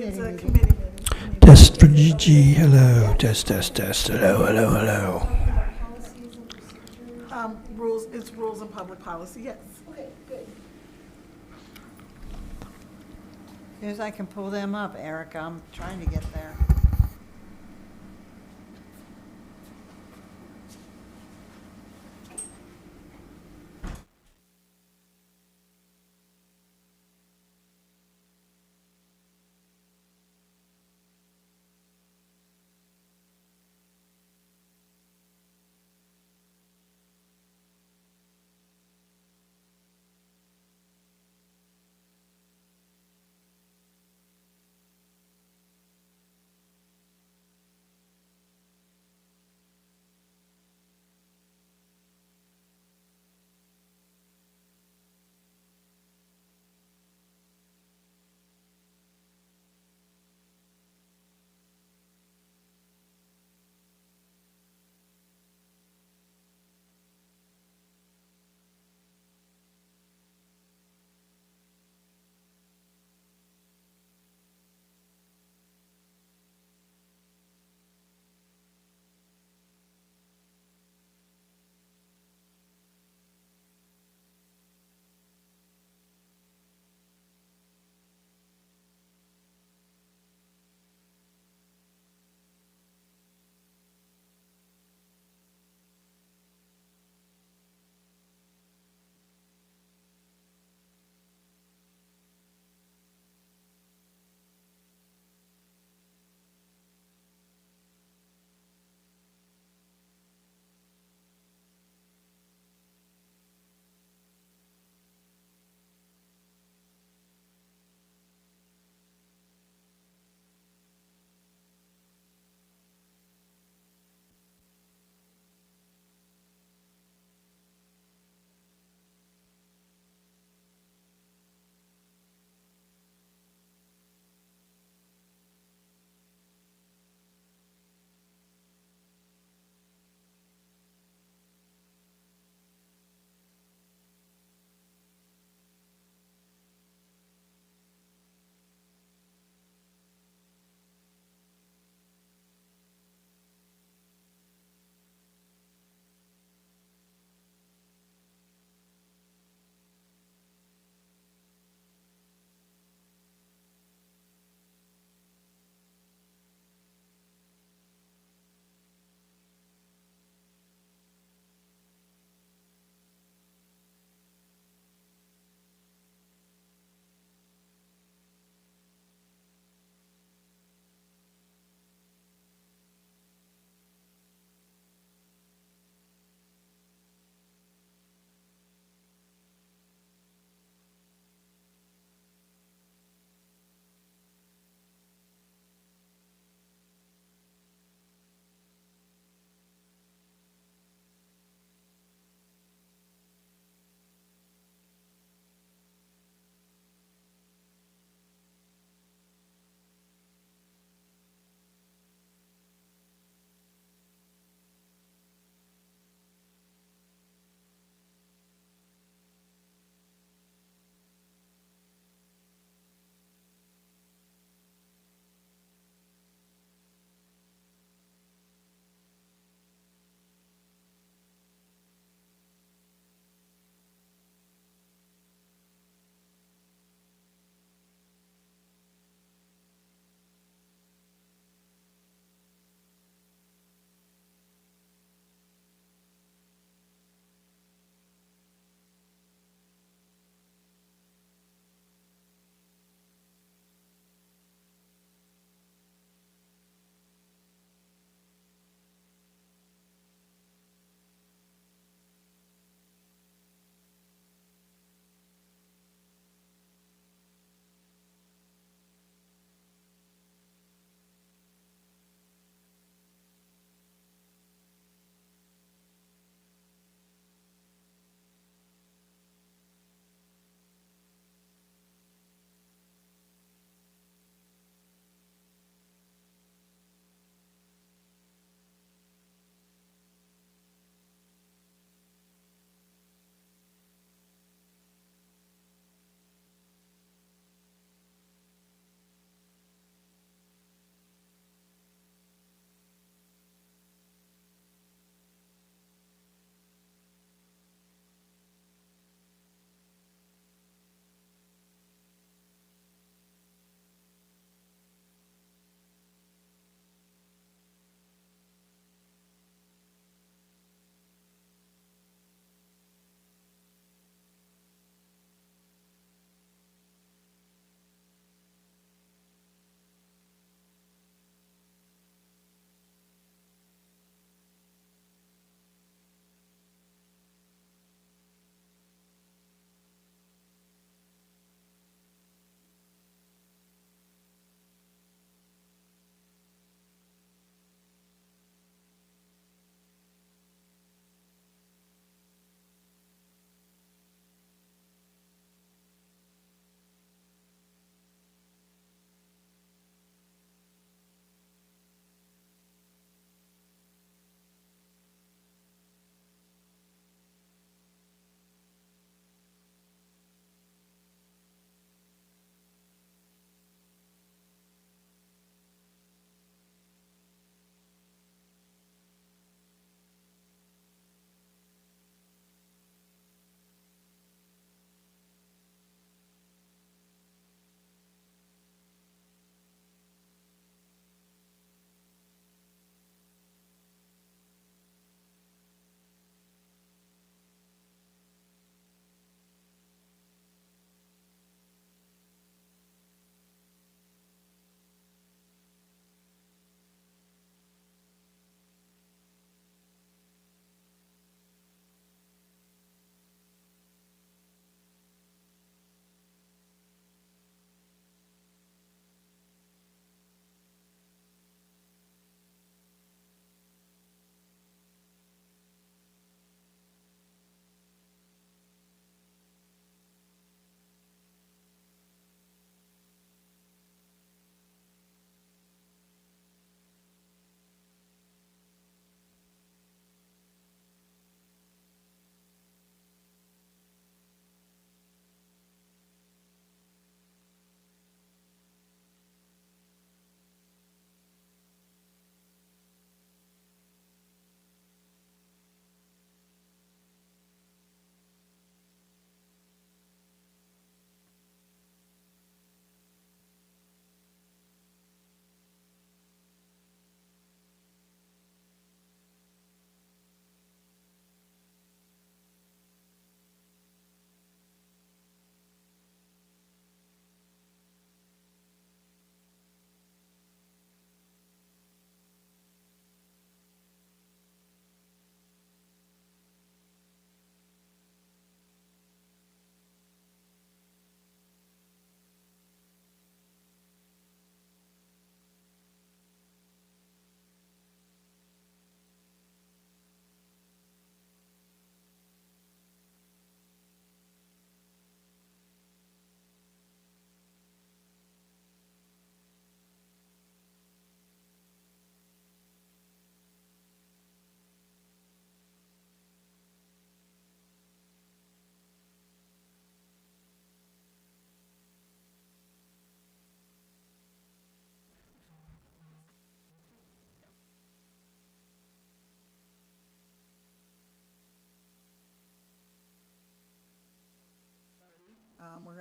It's a meeting. committee meeting. Test for Gigi. Hello. Test, test, test. Hello, hello, hello. Policies and procedures. Rules, it's rules and public policy, yes. Okay, good. As soon as I can pull them up, Erica, I'm trying to get there.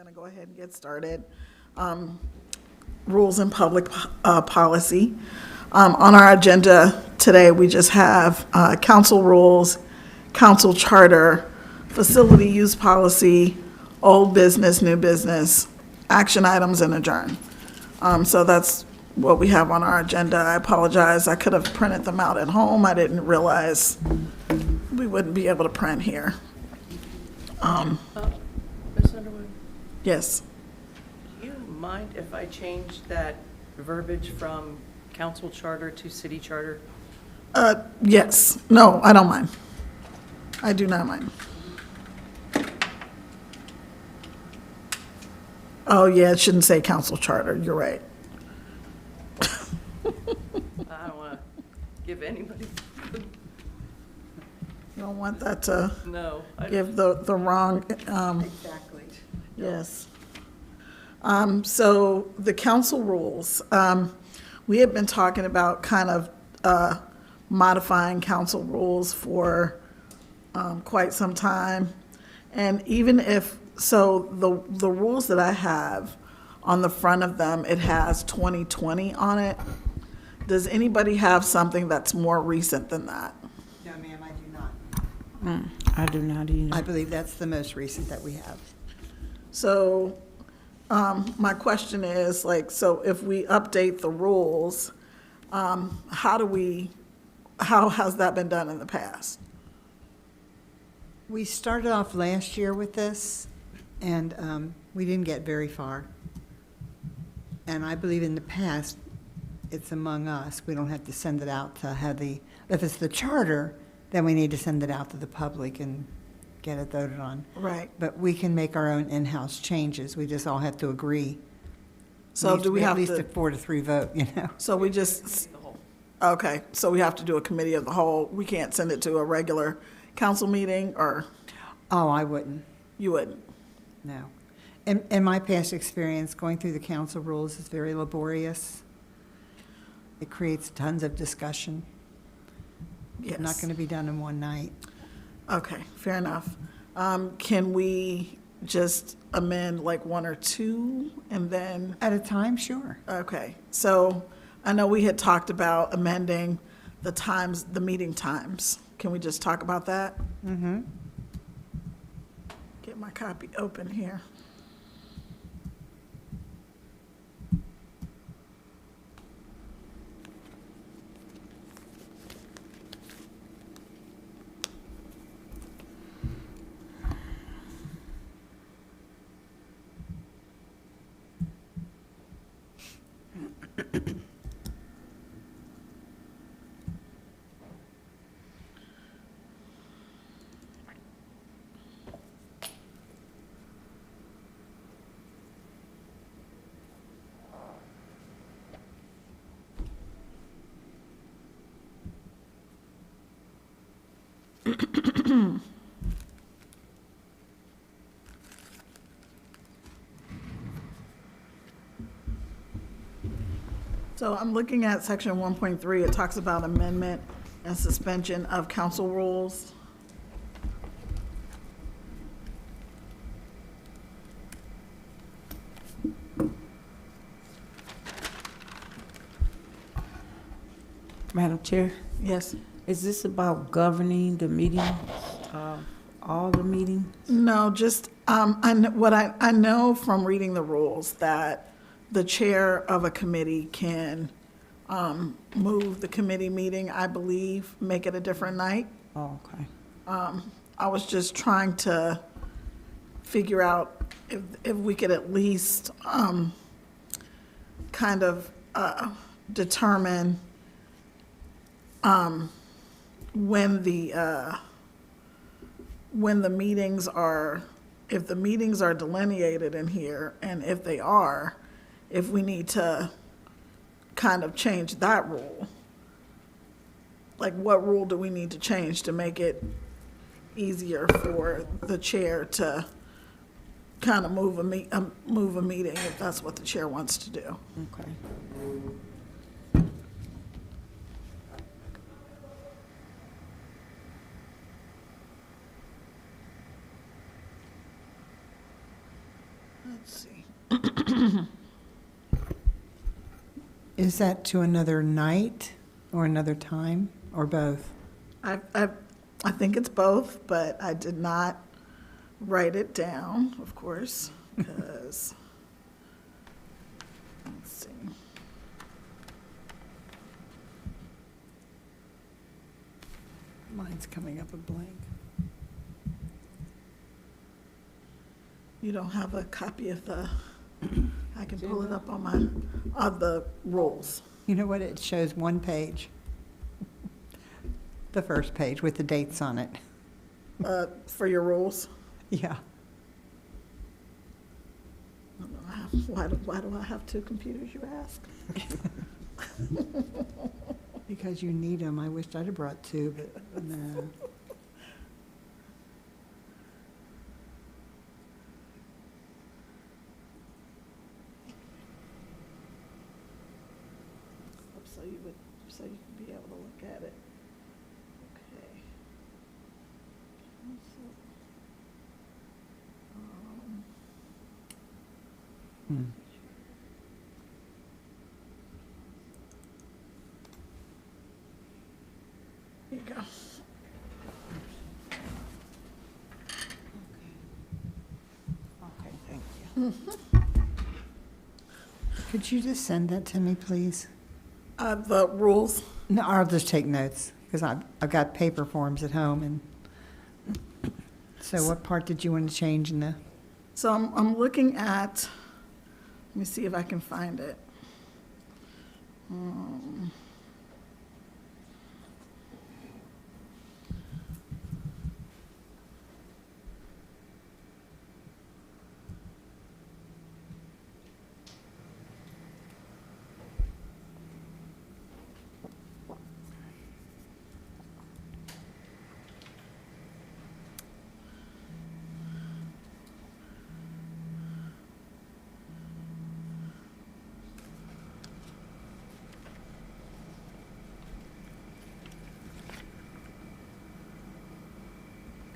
to go ahead and get started. Rules and public policy. On our agenda today, we just have council rules, council charter, facility use policy, old business, new business, action items, and adjourn. So that's what we have on our agenda. I apologize. I could have printed them out at home. I didn't realize we wouldn't be able to print here. Ms. Underwood, Yes. do you mind if I change that verbiage from council charter to city charter? Yes. No, I don't mind. I do not mind. Oh, yeah, it shouldn't say council charter. You're right. I don't want to give anybody, You don't want that to no. give the wrong, Exactly. yes. So the council rules, we have been talking about kind of modifying council rules for quite some time. And even if, so the rules that I have on the front of them, it has 2020 on it. Does anybody have something that's more recent than that? No, ma'am, I do not. I do not either. I believe that's the most recent that we have. So, my question is, like, so if we update the rules, how has that been done in the past? We started off last year with this, and we didn't get very far. And I believe in the past, it's among us. We don't have to send it out to have if it's the charter, then we need to send it out to the public and get it voted on. Right. But we can make our own in-house changes. We just all have to agree. So do we have At least to, a 4-3 vote, you know? so we just, okay, so we have to do a committee of the whole. We can't send it to a regular council meeting, or Oh, I wouldn't, you wouldn't? no. In my past experience, going through the council rules is very laborious. It creates tons of discussion. Yes. Not going to be done in one night. Okay, fair enough. Can we just amend like one or two and then, At a time, sure. okay. So I know we had talked about amending the times, the meeting times. Can we just talk about that? Mm-hmm. Get my copy open here. So I'm looking at section 1.3. It talks about amendment and suspension of council rules. Madam Chair, Yes. is this about governing the meetings, all the meetings? No, just, what I know from reading the rules that the chair of a committee can move the committee meeting, I believe, make it a different night. Oh, okay. I was just trying to figure out if we could at least kind of determine when the meetings are, if the meetings are delineated in here, and if they are, if we need to kind of change that rule. Like, what rule do we need to change to make it easier for the chair to kind of move a meeting if that's what the chair wants to do? Okay. let's see. Is that to another night or another time or both? I think it's both, but I did not write it down, of course, because, let's see. Mine's coming up a blank. You don't have a copy of the, I can pull it up on the rules. You know what? It shows one page. The first page with the dates on it. For your rules. Yeah. I don't know, why do I have two computers, you ask? Because you need them. I wished I'd have brought two, but no. So you can be able to look at it. Okay. Hmm. Here you go. Okay, thank you. Could you just send that to me, please? The rules. No, I'll just take notes, because I've got paper forms at home, and so what part did you want to change in the? So I'm looking at, let me see if I can find it.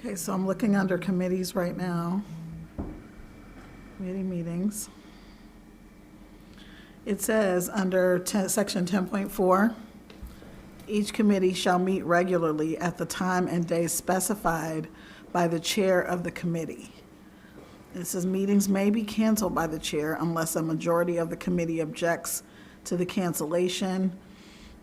Okay, so I'm looking under committees right now. Committee meetings. It says under section 10.4, each committee shall meet regularly at the time and day specified by the chair of the committee. It says meetings may be canceled by the chair unless a majority of the committee objects to the cancellation.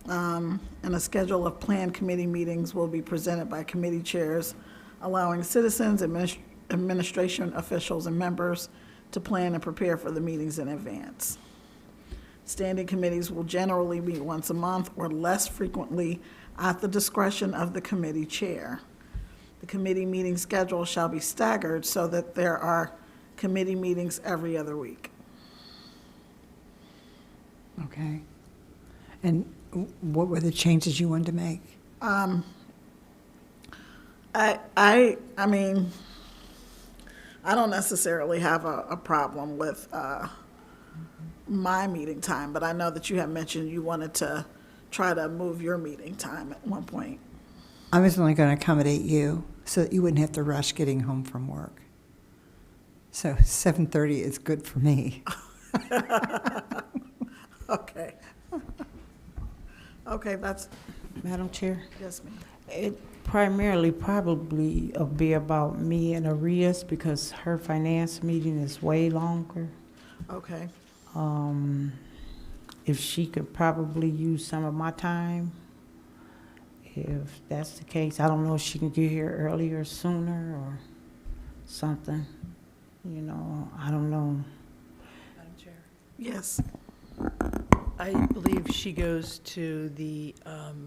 And a schedule of planned committee meetings will be presented by committee chairs, allowing citizens, administration officials, and members to plan and prepare for the meetings in advance. Standing committees will generally meet once a month or less frequently at the discretion of the committee chair. The committee meeting schedule shall be staggered so that there are committee meetings every other week. Okay. And what were the changes you wanted to make? I mean, I don't necessarily have a problem with my meeting time, but I know that you have mentioned you wanted to try to move your meeting time at one point. I was only going to accommodate you so that you wouldn't have to rush getting home from work. So 7:30 is good for me. Okay. Okay, that's, Madam Chair, yes, ma'am. it primarily probably will be about me and Arias because her finance meeting is way longer. Okay, If she could probably use some of my time, if that's the case. I don't know if she can get here earlier, sooner, or something. You know, I don't know. Madam Chair, yes. I believe she goes to the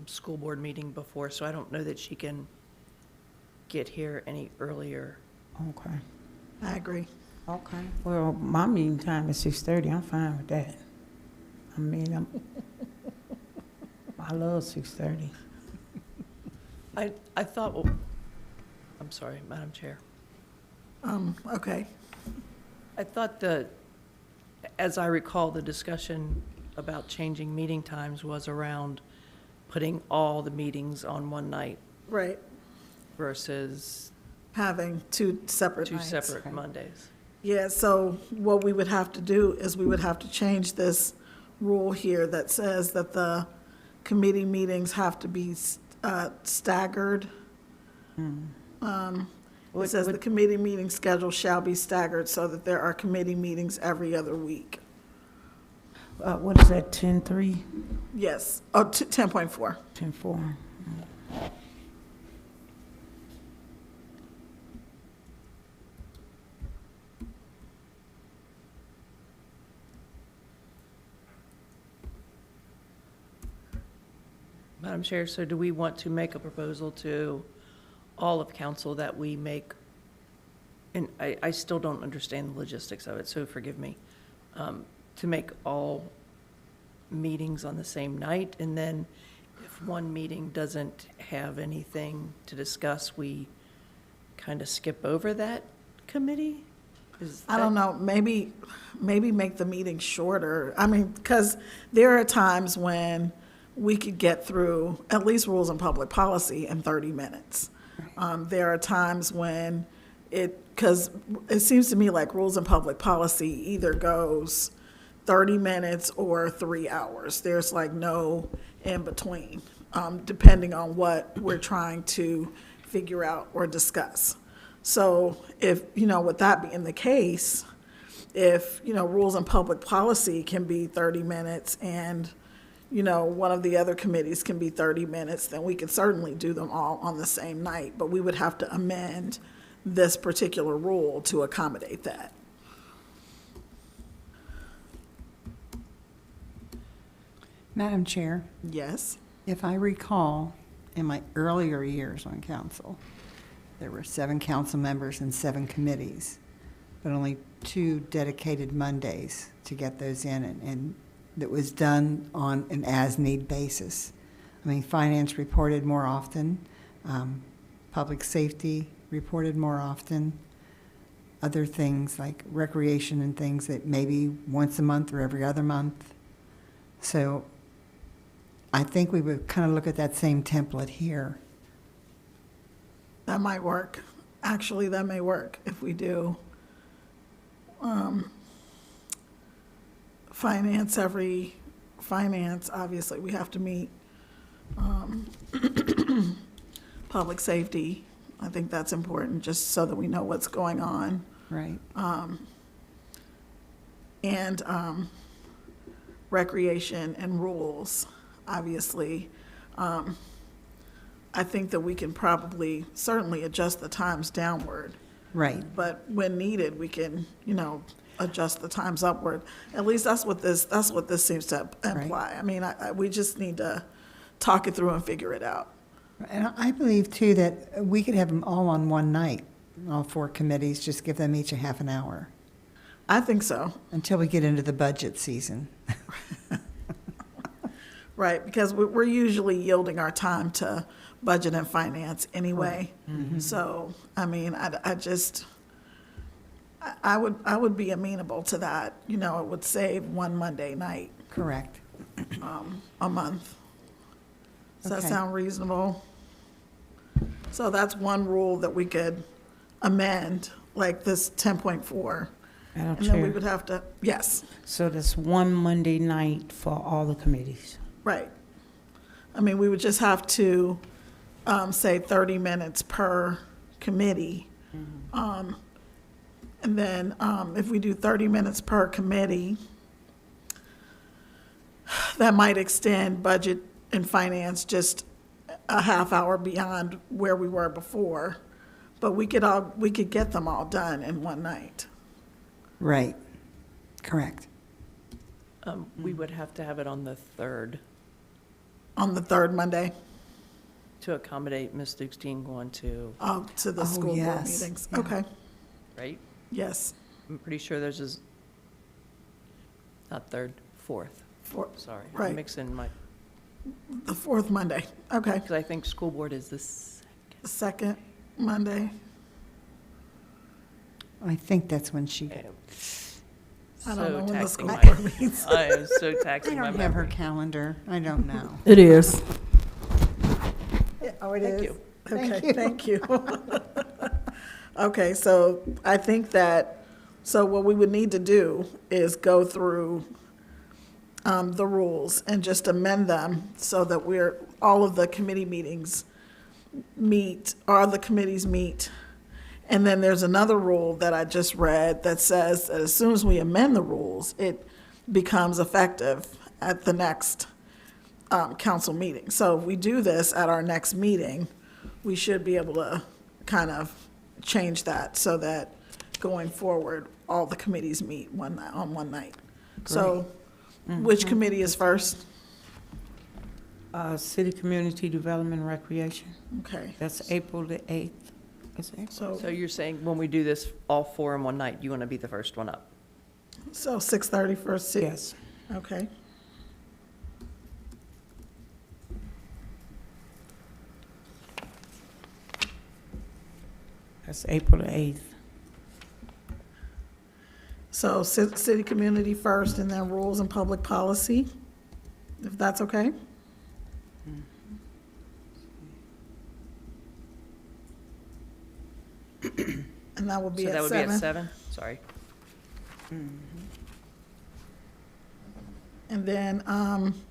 school board meeting before, so I don't know that she can get here any earlier. Okay. I agree. Okay. Well, my meeting time is 6:30. I'm fine with that. I mean, I love 6:30. I thought, I'm sorry, Madam Chair. Okay, I thought as I recall, the discussion about changing meeting times was around putting all the meetings on one night right. versus Having two separate two nights. separate Mondays. Yeah, so what we would have to do is we would have to change this rule here that says that the committee meetings have to be staggered. It says the committee meeting schedule shall be staggered so that there are committee meetings every other week. What is that, 10-3, Yes, oh, 10.4. 10-4? Madam Chair, so do we want to make a proposal to all of council that we make, and I still don't understand the logistics of it, so forgive me, to make all meetings on the same night, and then if one meeting doesn't have anything to discuss, we kind of skip over that committee? I don't know, maybe make the meeting shorter. I mean, because there are times when we could get through at least rules and public policy in 30 minutes. There are times when because it seems to me like rules and public policy either goes 30 minutes or 3 hours. There's like no in between, depending on what we're trying to figure out or discuss. So if, with that being the case, if, rules and public policy can be 30 minutes and, one of the other committees can be 30 minutes, then we can certainly do them all on the same night. But we would have to amend this particular rule to accommodate that. Madam Chair, Yes? if I recall, in my earlier years on council, there were 7 council members and 7 committees, but only 2 dedicated Mondays to get those in, and that was done on an as-need basis. I mean, finance reported more often, public safety reported more often, other things like recreation and things that maybe once a month or every other month. So I think we would kind of look at that same template here. That might work. Actually, that may work if we do finance, obviously, we have to meet. Public safety, I think that's important, just so that we know what's going on. Right. And recreation and rules, obviously. I think that we can probably certainly adjust the times downward, Right. but when needed, we can, adjust the times upward. At least that's what this seems to imply. I mean, we just need to talk it through and figure it out. And I believe, too, that we could have them all on one night, all 4 committees, just give them each a half an hour I think so. until we get into the budget season. Right, because we're usually yielding our time to budget and finance anyway. So, I mean, I would be amenable to that. It would save one Monday night Correct. a month. Does that Okay. sound reasonable? So that's one rule that we could amend, like this 10.4. Madam And then we Chair, would have to, yes. so that's one Monday night for all the committees. Right. I mean, we would just have to say 30 minutes per committee. And then if we do 30 minutes per committee, that might extend budget and finance just a half hour beyond where we were before. But we could get them all done in one night. Right. Correct. We would have to have it on the 3rd On the third Monday, to accommodate Ms. Dukestein going to, to the Oh, school board yes. meetings. Yeah. Okay, right? yes. I'm pretty sure there's not 3rd, 4th, sorry. Right. I'm mixing my, The fourth Monday, okay. because I think school board is The second Monday. I think that's when she, I don't so know when the taxing school my, board meets. I am so I taxing my don't have her memory. calendar. I don't know. It is. Oh, it Thank is? you. Okay, thank you. Okay, so I think that So what we would need to do is go through the rules and just amend them so that all of the committee meetings meet, all the committees meet. And then there's another rule that I just read that says that as soon as we amend the rules, it becomes effective at the next council meeting. So if we do this at our next meeting, we should be able to kind of change that so that going forward, all the committees meet on one night. So which committee is first? City Community Development and Recreation. Okay, That's April the 8th. Is it April? So you're saying when we do this all four in one night, you want to be the first one up? so 6:30 for city? Yes. Okay. That's April the 8th. So city community first and then rules and public policy, if that's okay? And that would be So at that would be at 7. 7? Sorry. And then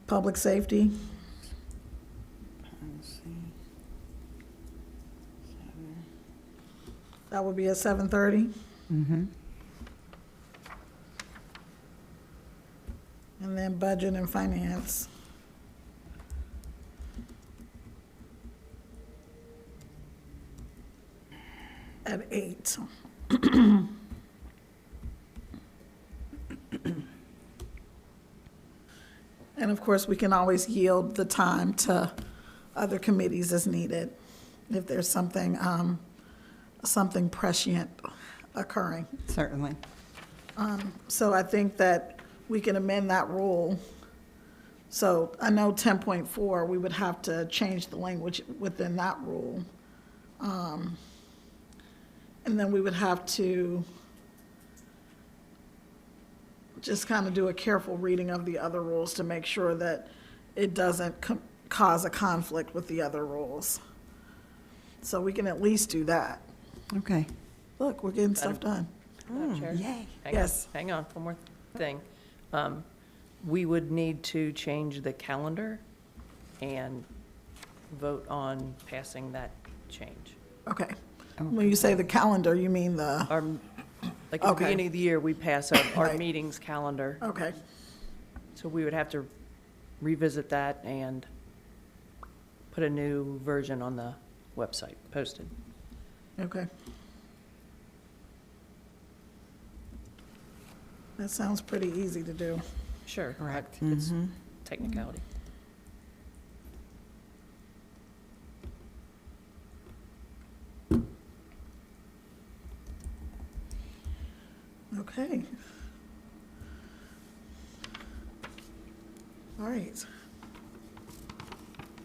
public safety, Let's see. that would be at 7:30. Mm-hmm. And then budget and finance. At 8. And of course, we can always yield the time to other committees as needed, if there's something prescient occurring. Certainly. So I think that we can amend that rule. So I know 10.4, we would have to change the language within that rule. And then we would have to just kind of do a careful reading of the other rules to make sure that it doesn't cause a conflict with the other rules. So we can at least do that. Okay. Look, we're getting stuff done. Madam Chair? Yay. Hang on, Yes. Hang on, one more thing. We would need to change the calendar and vote on passing that change. Okay. When you say the calendar, you mean the, Our, like at the Okay. beginning of the year, we pass our Right. meetings calendar. okay. So we would have to revisit that and put a new version on the website, posted. Okay. That sounds pretty easy to do. Sure. Correct. It's technicality. Okay. All right.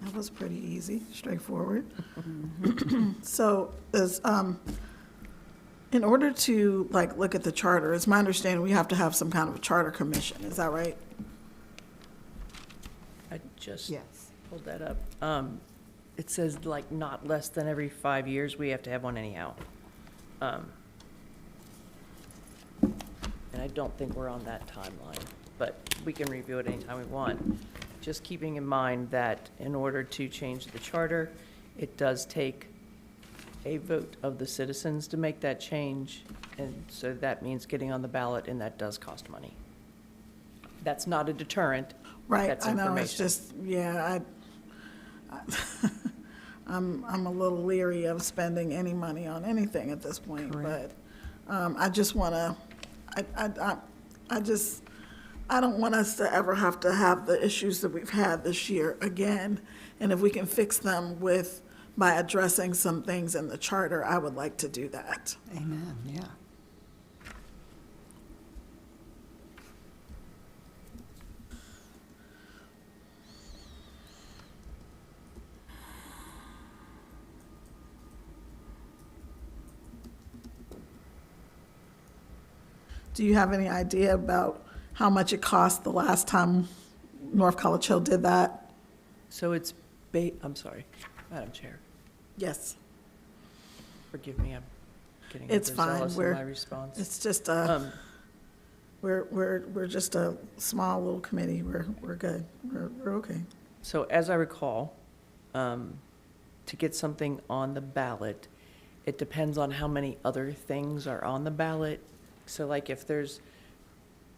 That was pretty easy, straightforward. So in order to look at the charter, it's my understanding we have to have some kind of a charter commission, is that right? I just Yes. pulled that up. It says like not less than every 5 years, we have to have one anyhow. And I don't think we're on that timeline, but we can review it anytime we want. Just keeping in mind that in order to change the charter, it does take a vote of the citizens to make that change, and so that means getting on the ballot, and that does cost money. That's not a deterrent. Right, That's I know, it's information. just, yeah, I'm a little leery of spending any money on anything at this point, but I just want to, I don't want us to ever have to have the issues that we've had this year again, and if we can fix them by addressing some things in the charter, I would like to do that. Amen, yeah. Do you have any idea about how much it cost the last time North College Hill did that? So it's, I'm sorry, Madam Chair, Yes. forgive me, getting It's fine. overzealous in We're- my response. It's just Um, we're just a small little committee. We're good. We're okay. So as I recall, to get something on the ballot, it depends on how many other things are on the ballot. So like if there's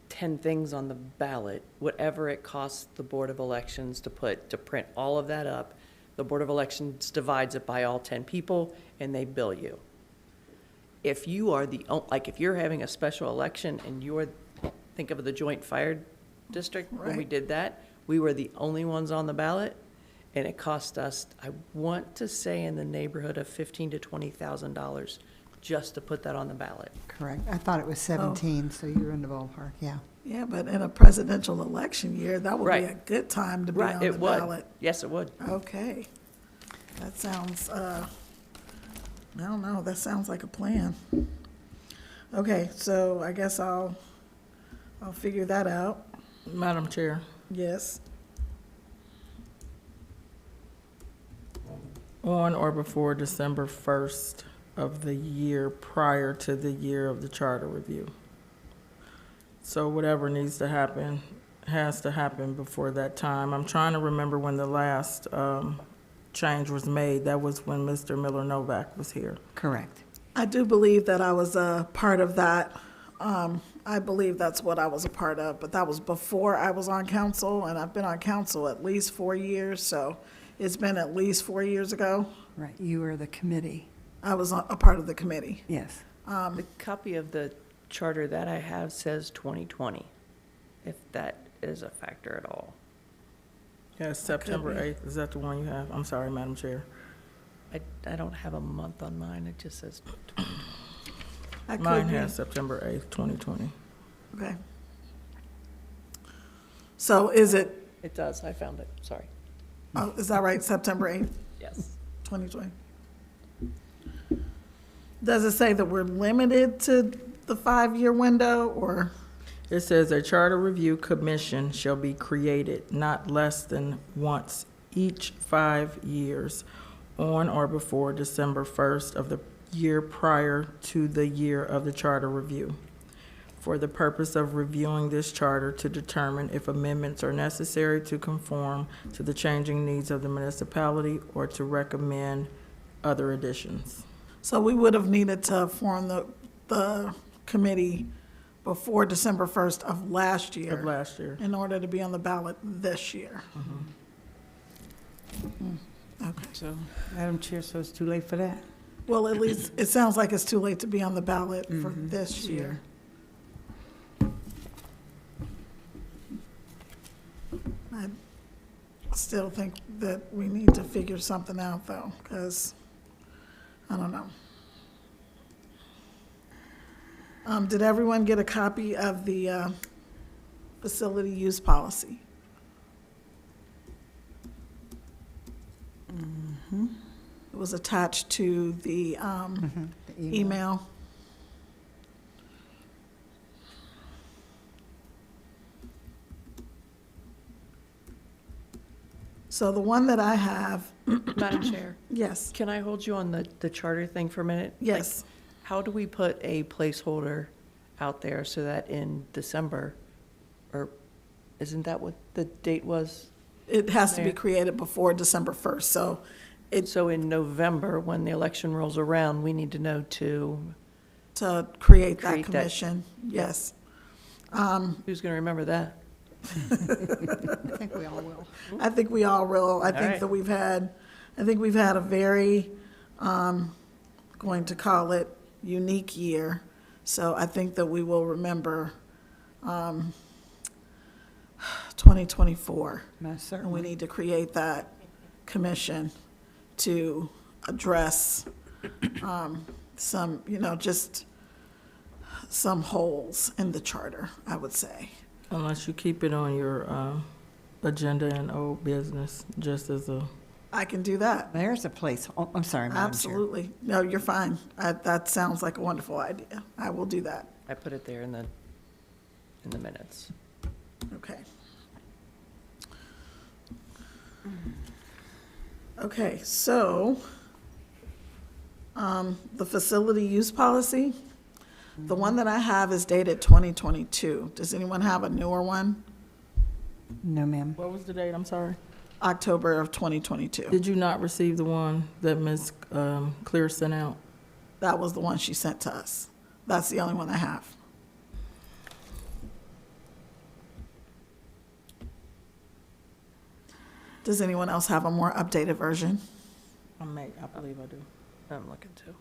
10 things on the ballot, whatever it costs the Board of Elections to print all of that up, the Board of Elections divides it by all 10 people and they bill you. If you are like if you're having a special election and think of the joint fire district, when we Right. did that, we were the only ones on the ballot. And it cost us, I want to say, in the neighborhood of $15,000 to $20,000 just to put that on the ballot. Correct. I thought it was 17, so you're in the ballpark, yeah. Yeah, but in a presidential election year, that would be Right. a good time to be on the It would. ballot. Yes, it would. Okay. That sounds, I don't know, that sounds like a plan. Okay, so I guess I'll figure that out. Madam Chair, Yes. on or before December 1st of the year prior to the year of the charter review. So whatever needs to happen, has to happen before that time. I'm trying to remember when the last change was made. That was when Mr. Miller Novak was here. Correct. I do believe that I was a part of that. I believe that's what I was a part of, but that was before I was on council, and I've been on council at least 4 years, so it's been at least 4 years ago. Right, you were the committee. I was a part of the committee. Yes. The copy of the charter that I have says 2020, if that is a factor at all. Yeah, September be. 8th. Is that the one you have? I'm sorry, Madam Chair. I don't have a month on mine, it just says 2020. I could Mine be. has September 8th, 2020. Okay. So is it, It does, I found it, sorry. oh, is that right, September 8th, Yes. 2020? Does it say that we're limited to the 5-year window, or? It says a charter review commission shall be created not less than once each 5 years on or before December 1st of the year prior to the year of the charter review, for the purpose of reviewing this charter to determine if amendments are necessary to conform to the changing needs of the municipality or to recommend other additions. So we would have needed to form the committee before December 1st of last year. Of last year. In order to be on the ballot this year. Okay. So, Madam Chair, so it's too late for that? Well, at least, it sounds like it's too late to be on the ballot for this year. I still think that we need to figure something out, though, because, I don't know. Did everyone get a copy of the facility use policy? It was attached to the email. So the one that I have, Madam Chair, yes, can I hold you on the charter thing for a minute? yes. Like, how do we put a placeholder out there so that in December, or isn't that what the date was? It has to be There. created before December 1st, so So in November, when the election rolls around, we need to know to create that Create that. commission, yes. who's going to remember that? I think we all will. I think we all will. I think right. that we've had a very, going to call it unique year. So I think that we will remember 2024. Most And we certainly. need to create that commission to address some, just some holes in the charter, I would say. Unless you keep it on your agenda in old business, just as a, I can do that. There's a place, oh, I'm sorry, Madam Chair. Absolutely. No, you're fine. That sounds like a wonderful idea. I will do that. I put it there in the minutes. Okay. Okay, so, The facility use policy, the one that I have is dated 2022. Does anyone have a newer one? No, ma'am. What was the date? I'm sorry. October of 2022. Did you not receive the one that Ms. Clear sent out? That was the one she sent to us. That's the only one I have. Does anyone else have a more updated version? I believe I do. I'm looking too.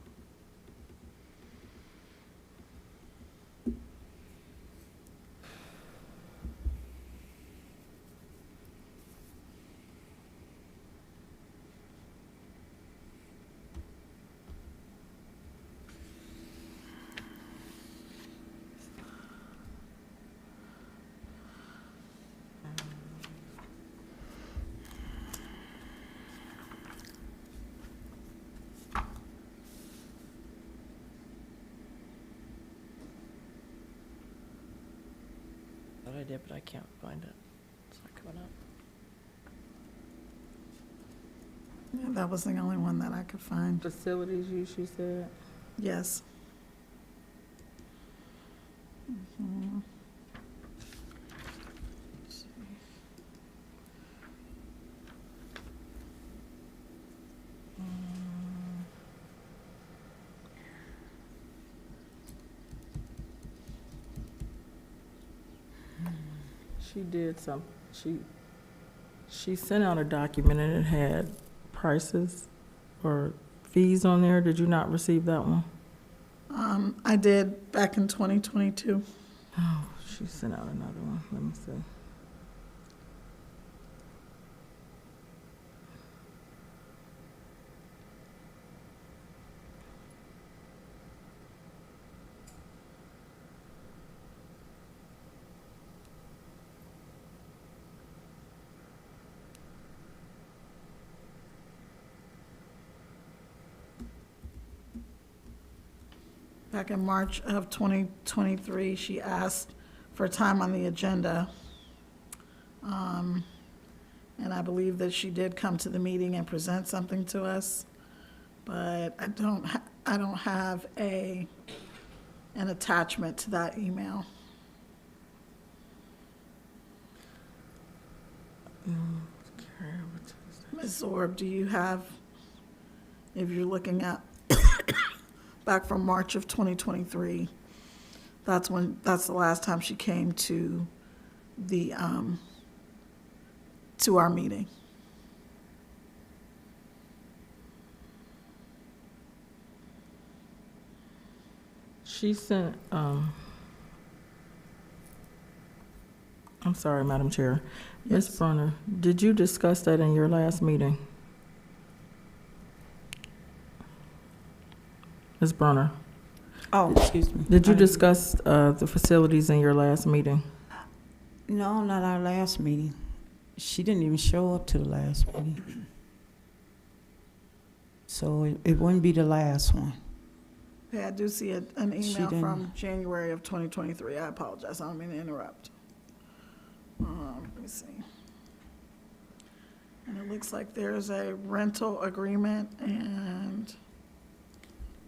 Thought I did, but I can't find it. It's not coming up. Yeah, that was the only one that I could find. Facilities use, you said? Yes. Mhm. Let's see. She did she sent out a document and it had prices or fees on there. Did you not receive that one? I did back in 2022. Oh, she sent out another one. Let me see. Back in March of 2023, she asked for time on the agenda. And I believe that she did come to the meeting and present something to us, but I don't have an attachment to that email. Ms. Zorb, do you have, if you're looking at back from March of 2023, that's the last time she came to the, to our meeting. She sent, I'm sorry, Madam Chair. Ms. Brunner, did you discuss that in your last meeting? Ms. Brunner, Oh, excuse me. did you discuss the facilities in your last meeting? No, not our last meeting. She didn't even show up to the last meeting. So it wouldn't be the last one. Okay, I do see an She email didn't- from January of 2023. I apologize, I don't mean to interrupt. Let me see. And it looks like there's a rental agreement and,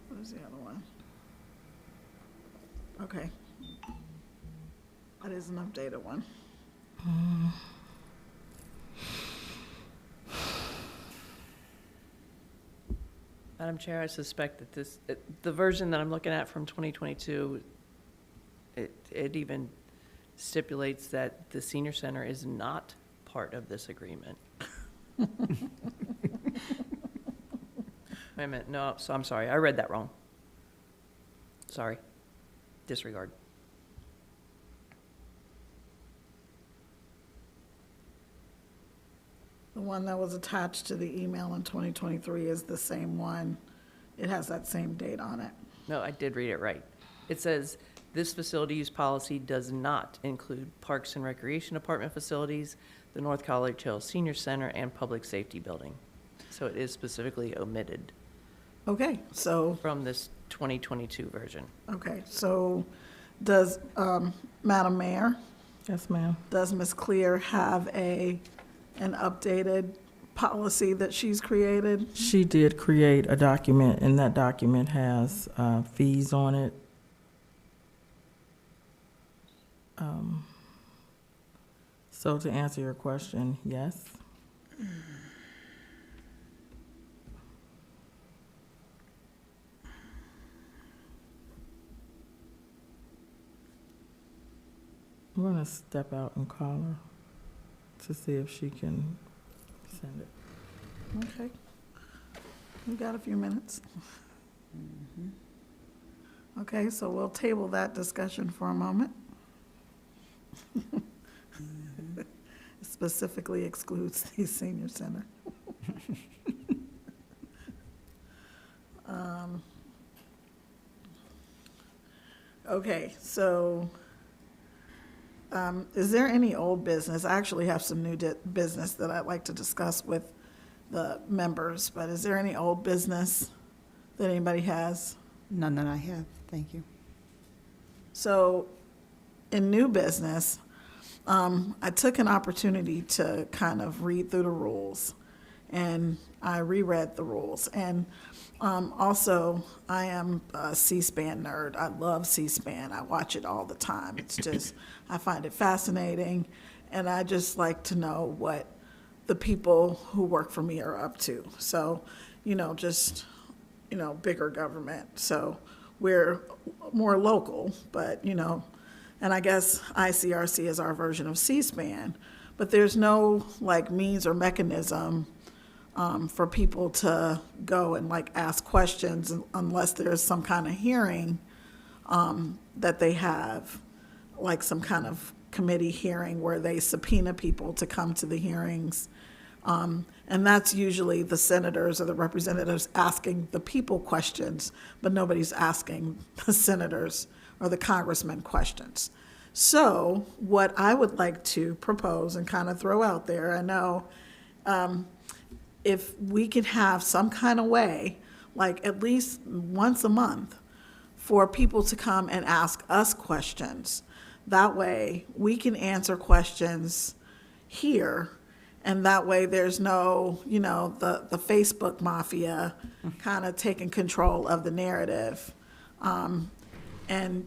what is the other one? Okay. That is an updated one. Madam Chair, I suspect that the version that I'm looking at from 2022, it even stipulates that the senior center is not part of this agreement. Wait a minute, no, so I'm sorry, I read that wrong. Sorry, disregard. The one that was attached to the email in 2023 is the same one. It has that same date on it. No, I did read it right. It says, this facility use policy does not include parks and recreation department facilities, the North College Hill Senior Center, and public safety building. So it is specifically omitted Okay, so, from this 2022 version. okay, so does, Madam Mayor, Yes, ma'am. does Ms. Clear have an updated policy that she's created? She did create a document, and that document has fees on it. So to answer your question, yes. I'm gonna step out and call her to see if she can send it. Okay. We got a few minutes. Okay, so we'll table that discussion for a moment. It specifically excludes the senior center. Okay, so is there any old business? I actually have some new business that I'd like to discuss with the members, but is there any old business that anybody has? None that I have, thank you. So, in new business, I took an opportunity to kind of read through the rules, and I reread the rules. And also, I am a C-SPAN nerd. I love C-SPAN. I watch it all the time. It's just, I find it fascinating, and I just like to know what the people who work for me are up to. So, just, bigger government. So we're more local, but, and I guess ICRC is our version of C-SPAN, but there's no means or mechanism for people to go and ask questions unless there's some kind of hearing that they have, some kind of committee hearing where they subpoena people to come to the hearings. And that's usually the senators or the representatives asking the people questions, but nobody's asking the senators or the congressmen questions. So what I would like to propose and kind of throw out there, I know if we could have some kind of way, at least once a month, for people to come and ask us questions. That way we can answer questions here. And that way there's no, the Facebook mafia kind of taking control of the narrative. And, I'm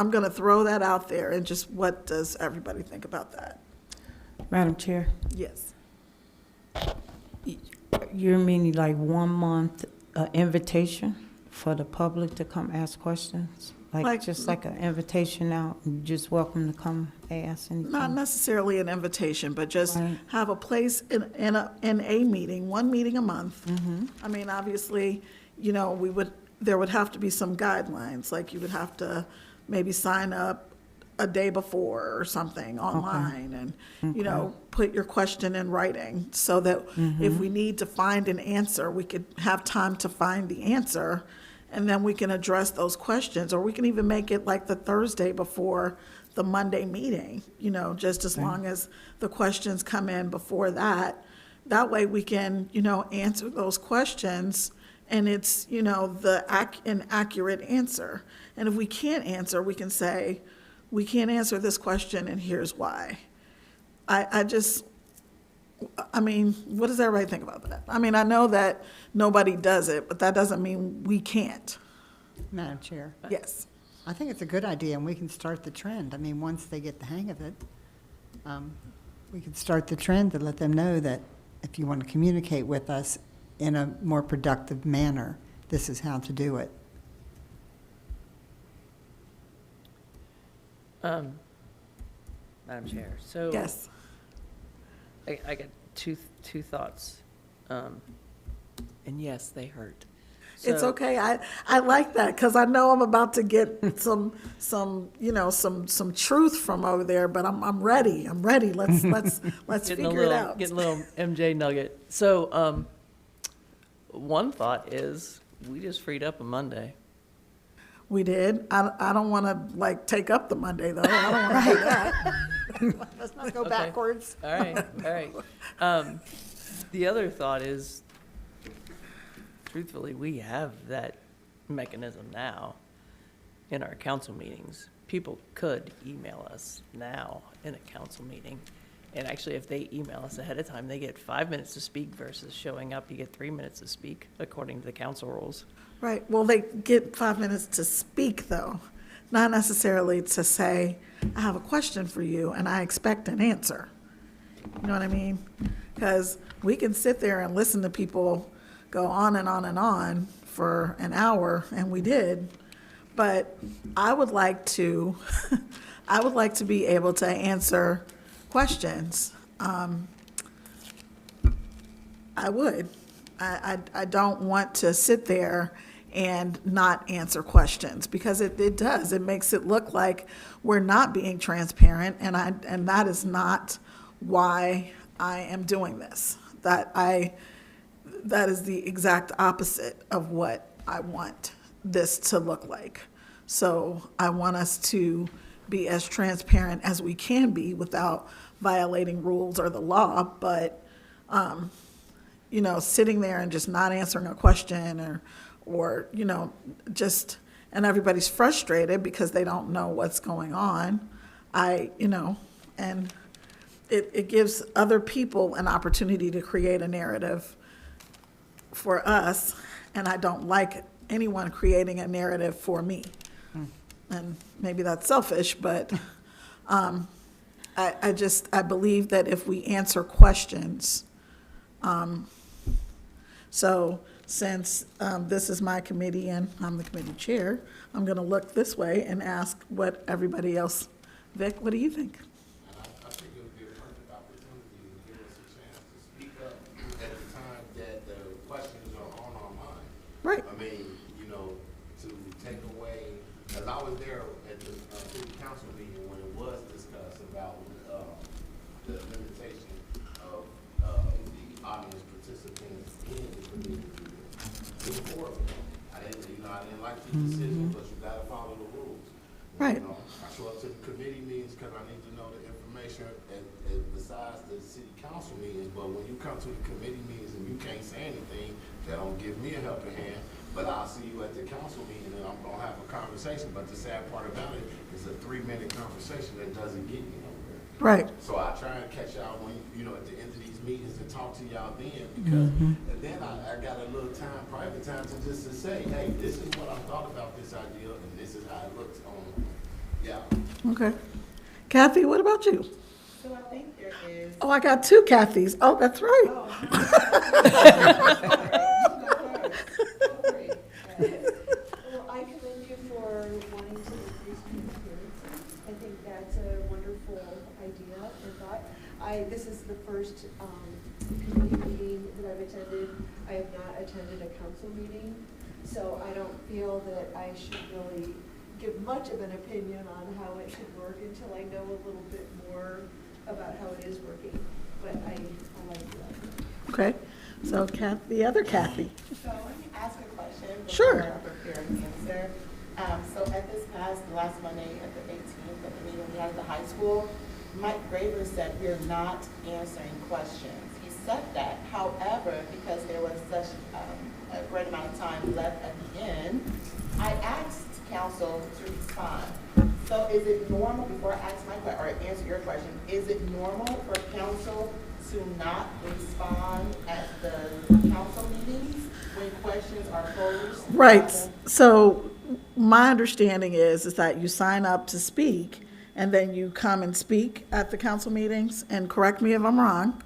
going to throw that out there, and just what does everybody think about that? Madam Chair, Yes. you're meaning 1 month invitation for the public to come ask questions? Just like an invitation out, and just welcome to come ask anything? Not necessarily an invitation, but just Right. have a place in a meeting, one meeting a month. I mean, obviously, there would have to be some guidelines, you would have to maybe sign up a day before or something online, and, put your question in writing, so that if we need to find an answer, we could have time to find the answer, and then we can address those questions, or we can even make it the Thursday before the Monday meeting, just as long as the questions come in before that. That way we can, answer those questions, and it's, an accurate answer. And if we can't answer, we can say, we can't answer this question, and here's why. What does everybody think about that? I know that nobody does it, but that doesn't mean we can't. Madam Chair, Yes. I think it's a good idea, and we can start the trend. Once they get the hang of it, we can start the trend to let them know that if you want to communicate with us in a more productive manner, this is how to do it. Madam Chair, so. Yes. I got two thoughts. And yes, they hurt. It's So- okay. I like that, because I know I'm about to get some truth from over there, but I'm ready. I'm ready. Let's Getting figure it out. Getting a little MJ nugget. So, one thought is, we just freed up a Monday. We did. I don't want to take up the Monday though. I don't want to do that. Let's not go Okay. backwards. All right. The other thought is, truthfully, we have that mechanism now in our council meetings. people could email us now in a council meeting. And actually, if they email us ahead of time, they get 5 minutes to speak versus showing up, you get 3 minutes to speak, according to the council rules. Right, well, they get 5 minutes to speak, though, not necessarily to say, I have a question for you, and I expect an answer. You know what I mean? Because we can sit there and listen to people go on and on and on for an hour, and we did, but I would like to, I would like to be able to answer questions. I would. I don't want to sit there and not answer questions, because it does. It makes it look like we're not being transparent, and that is not why I am doing this. That is the exact opposite of what I want this to look like. So I want us to be as transparent as we can be without violating rules or the law, but, sitting there and just not answering a question or, just, and everybody's frustrated because they don't know what's going on. And it gives other people an opportunity to create a narrative for us, and I don't like anyone creating a narrative for me. And maybe that's selfish, but I believe that if we answer questions, so since this is my committee and I'm the committee chair, I'm going to look this way and ask what everybody else. Vic, what do you think? I think it would be a perfect opportunity to give us a chance to speak up at the time that the questions are on our mind. Right. I mean, to take away, because I was there at the city council meeting when it was discussed about the limitation of the audience participants in the community. It was horrible. I didn't like the decision, but you gotta follow the rules. Right. I show up to the committee meetings because I need to know the information besides the city council meetings, but when you come to the committee meetings and you can't say anything, that don't give me a helping hand, but I'll see you at the council meeting and I'm gonna have a conversation, but the sad part about it is a 3-minute conversation that doesn't get me nowhere. Right. So I try and catch y'all when, at the end of these meetings and talk to y'all then, because and then I got a little time, private time to say, hey, this is what I thought about this idea and this is how it looks on, yeah. Okay. Kathy, what about you? So I think there is. Oh, I got 2 Kathys. Oh, that's right. Well, I commend you for wanting to increase transparency. I think that's a wonderful idea and thought. This is the first committee meeting that I've attended. I have not attended a council meeting, so I don't feel that I should really give much of an opinion on how it should work until I know a little bit more about how it is working. But I like that. Okay. So the other Kathy. So let me ask a question Sure. before I prepare an answer. So at this last Monday, at the 18th, at the meeting we had at the high school, Mike Graver said we're not answering questions. He said that. However, because there was such a great amount of time left at the end, I asked council to respond. So is it normal, before I ask my question, or answer your question, is it normal for council to not respond at the council meetings when questions are posed? Right. So my understanding is that you sign up to speak and then you come and speak at the council meetings, and correct me if I'm wrong.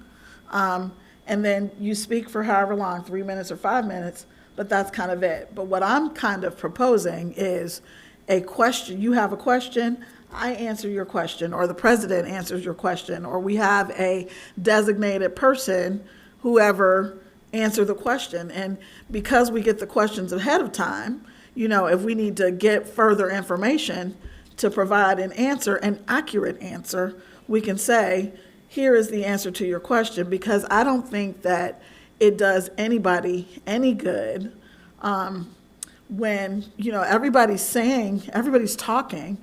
And then you speak for however long, 3 minutes or 5 minutes, but that's kind of it. But what I'm kind of proposing is a question. You have a question, I answer your question, or the president answers your question, or we have a designated person, whoever, answer the question. And because we get the questions ahead of time, if we need to get further information to provide an answer, an accurate answer, we can say, here is the answer to your question, because I don't think that it does anybody any good when, everybody's talking,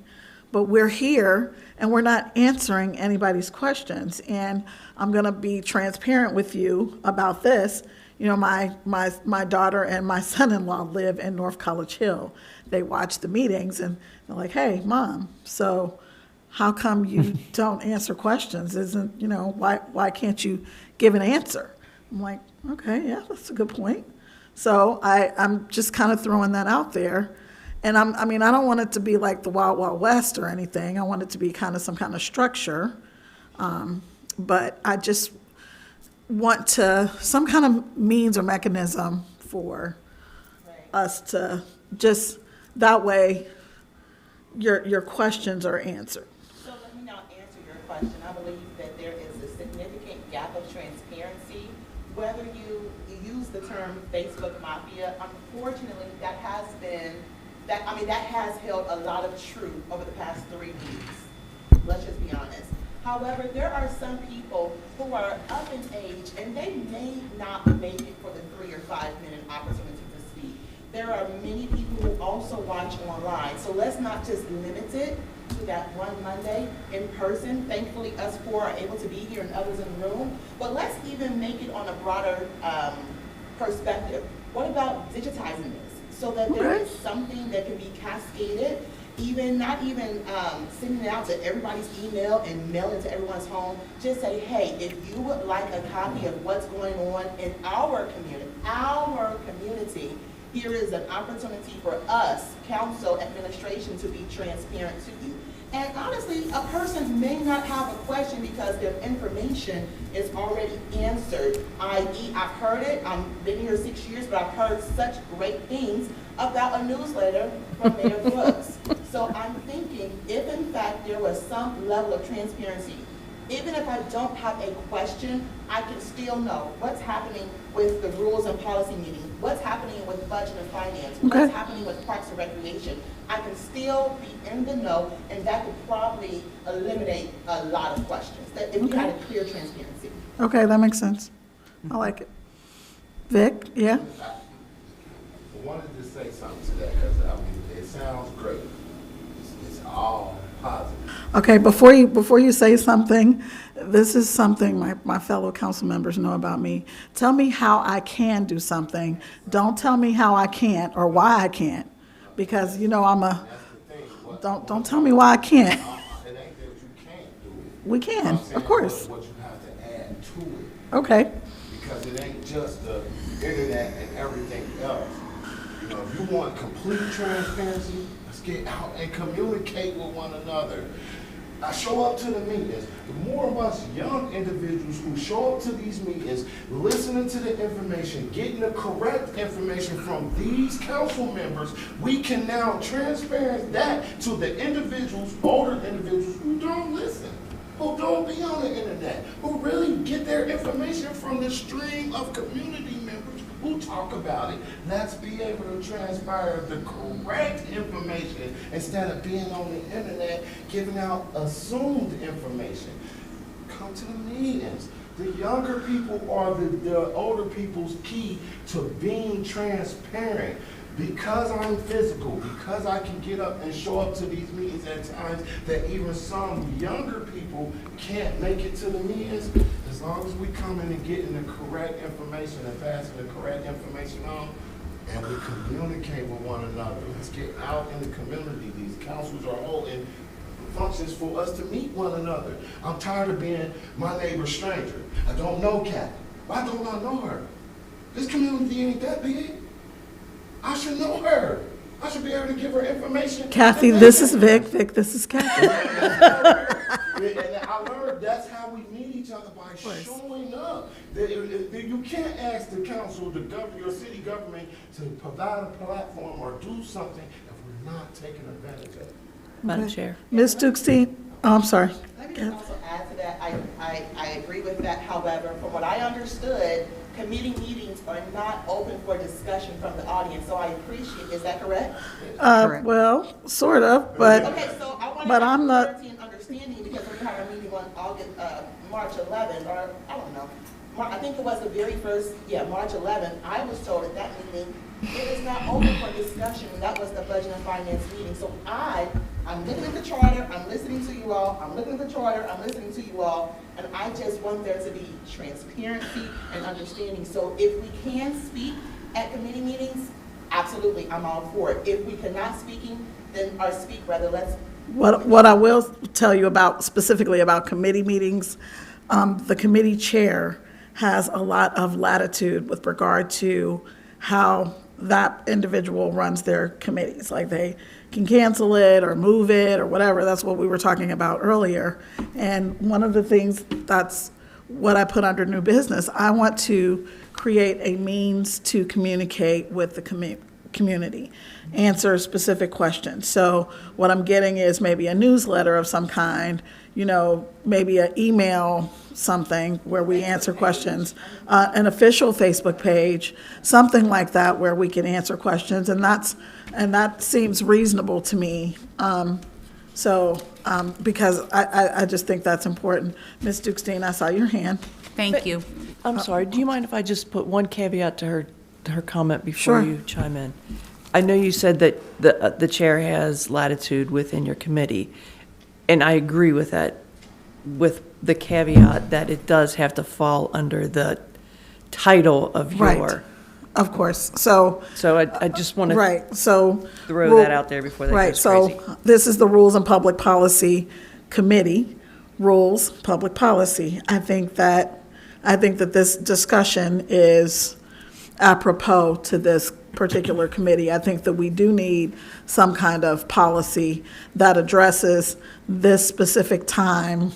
but we're here and we're not answering anybody's questions. And I'm going to be transparent with you about this. you know, my daughter and my son-in-law live in North College Hill. They watch the meetings and they're like, hey, Mom, so how come you don't answer questions? Isn't, you know, why can't you give an answer? I'm like, okay, yeah, that's a good point. So I'm just kind of throwing that out there. And I mean, I don't want it to be like the Wild Wild West or anything. I want it to be kind of some kind of structure. But I just want some kind of means or mechanism for us to just, that way your questions are answered. So let me now answer your question. I believe that there is a significant gap of transparency. Whether you use the term Facebook Mafia, unfortunately, that has held a lot of truth over the past 3 weeks. Let's just be honest. However, there are some people who are up in age and they may not make it for the 3 or 5 minute opportunity to speak. There are many people who also watch online. So let's not just limit it to that one Monday in person. Thankfully, us 4 are able to be here and others in the room. But let's even make it on a broader perspective. What about digitizing this so that there is something that can be cascaded? Not even sending it out to everybody's email and mailing to everyone's home. Just say, hey, if you would like a copy of what's going on in our community, here is an opportunity for us, council, administration, to be transparent to you. And honestly, a person may not have a question because their information is already answered, i.e. I've heard it, I've been here 6 years, but I've heard such great things about a newsletter from Mayor Brooks. So I'm thinking, if in fact there was some level of transparency, even if I don't have a question, I can still know what's happening with the rules and policy meeting, what's happening with budget and finance, what's happening with parks and recreation. I can still be in the know, and that could probably eliminate a lot of questions, that if we had a clear transparency. Okay, that makes sense. I like it. Vic, yeah? I wanted to say something to that because I mean, it sounds great. It's all positive. Okay, before you say something, this is something my fellow council members know about me. Tell me how I can do something. Don't tell me how I can't or why I can't, because you know That's the thing. don't tell me why I can't. It ain't that you can't do it. We can, I'm saying of course. What you have to add to it. Okay. Because it ain't just the internet and everything else. You know, if you want complete transparency, let's get out and communicate with one another. I show up to the meetings. The more of us young individuals who show up to these meetings, listening to the information, getting the correct information from these council members, we can now transparent that to the individuals, older individuals who don't listen, who don't be on the internet, who really get their information from the stream of community members who talk about it. Let's be able to transpire the correct information instead of being on the internet giving out assumed information. Come to the meetings. The younger people are the older people's key to being transparent. Because I'm physical, because I can get up and show up to these meetings at times that even some younger people can't make it to the meetings, as long as we come in and getting the correct information and passing the correct information on, and we communicate with one another. Let's get out in the community. These councils are holding functions for us to meet one another. I'm tired of being my neighbor's stranger. I don't know Kathy. Why don't I know her? This community ain't that big. I should know her. I should be able to give her information. Kathy, this is Vic. Vic, this is Kathy. And I learned that's how we meet each other, by showing up. You can't ask the council, your city government, to provide a platform or do something if we're not taking advantage of it. Madam Chair. Ms. Dukestein, oh, I'm sorry. Let me just also add to that, I agree with that. However, from what I understood, committee meetings are not open for discussion from the audience, so I appreciate, is that correct? Correct. Well, sort of, but Okay, so I want but to I'm have not- clarity and understanding, because we're having a meeting on March 11th, or I don't know. I think it was the very first, March 11th. I was told at that meeting, it is not open for discussion, and that was the budget and finance meeting. So I I'm looking at the charter, I'm listening to you all, I'm looking at the charter, I'm listening to you all, and I just want there to be transparency and understanding. So if we can speak at committee meetings, absolutely, I'm all for it. If we cannot speak rather, let's. What I will tell you about, specifically about committee meetings, the committee chair has a lot of latitude with regard to how that individual runs their committees. Like, they can cancel it or move it or whatever. That's what we were talking about earlier. And one of the things, that's what I put under new business, I want to create a means to communicate with the community, answer specific questions. So what I'm getting is maybe a newsletter of some kind, maybe an email, something where we answer questions, an official Facebook page, something like that where we can answer questions, and that seems reasonable to me. Because I just think that's important. Ms. Dukestein, I saw your hand. Thank you. I'm sorry, do you mind if I just put one caveat to her comment before Sure. you chime in? I know you said that the chair has latitude within your committee, and I agree with that, with the caveat that it does have to fall under the title of Right. your. Of course. So I just want to right. So throw that out there before that right. goes So crazy. this is the Rules and Public Policy Committee. Rules, public policy. I think that this discussion is apropos to this particular committee. I think that we do need some kind of policy that addresses this specific time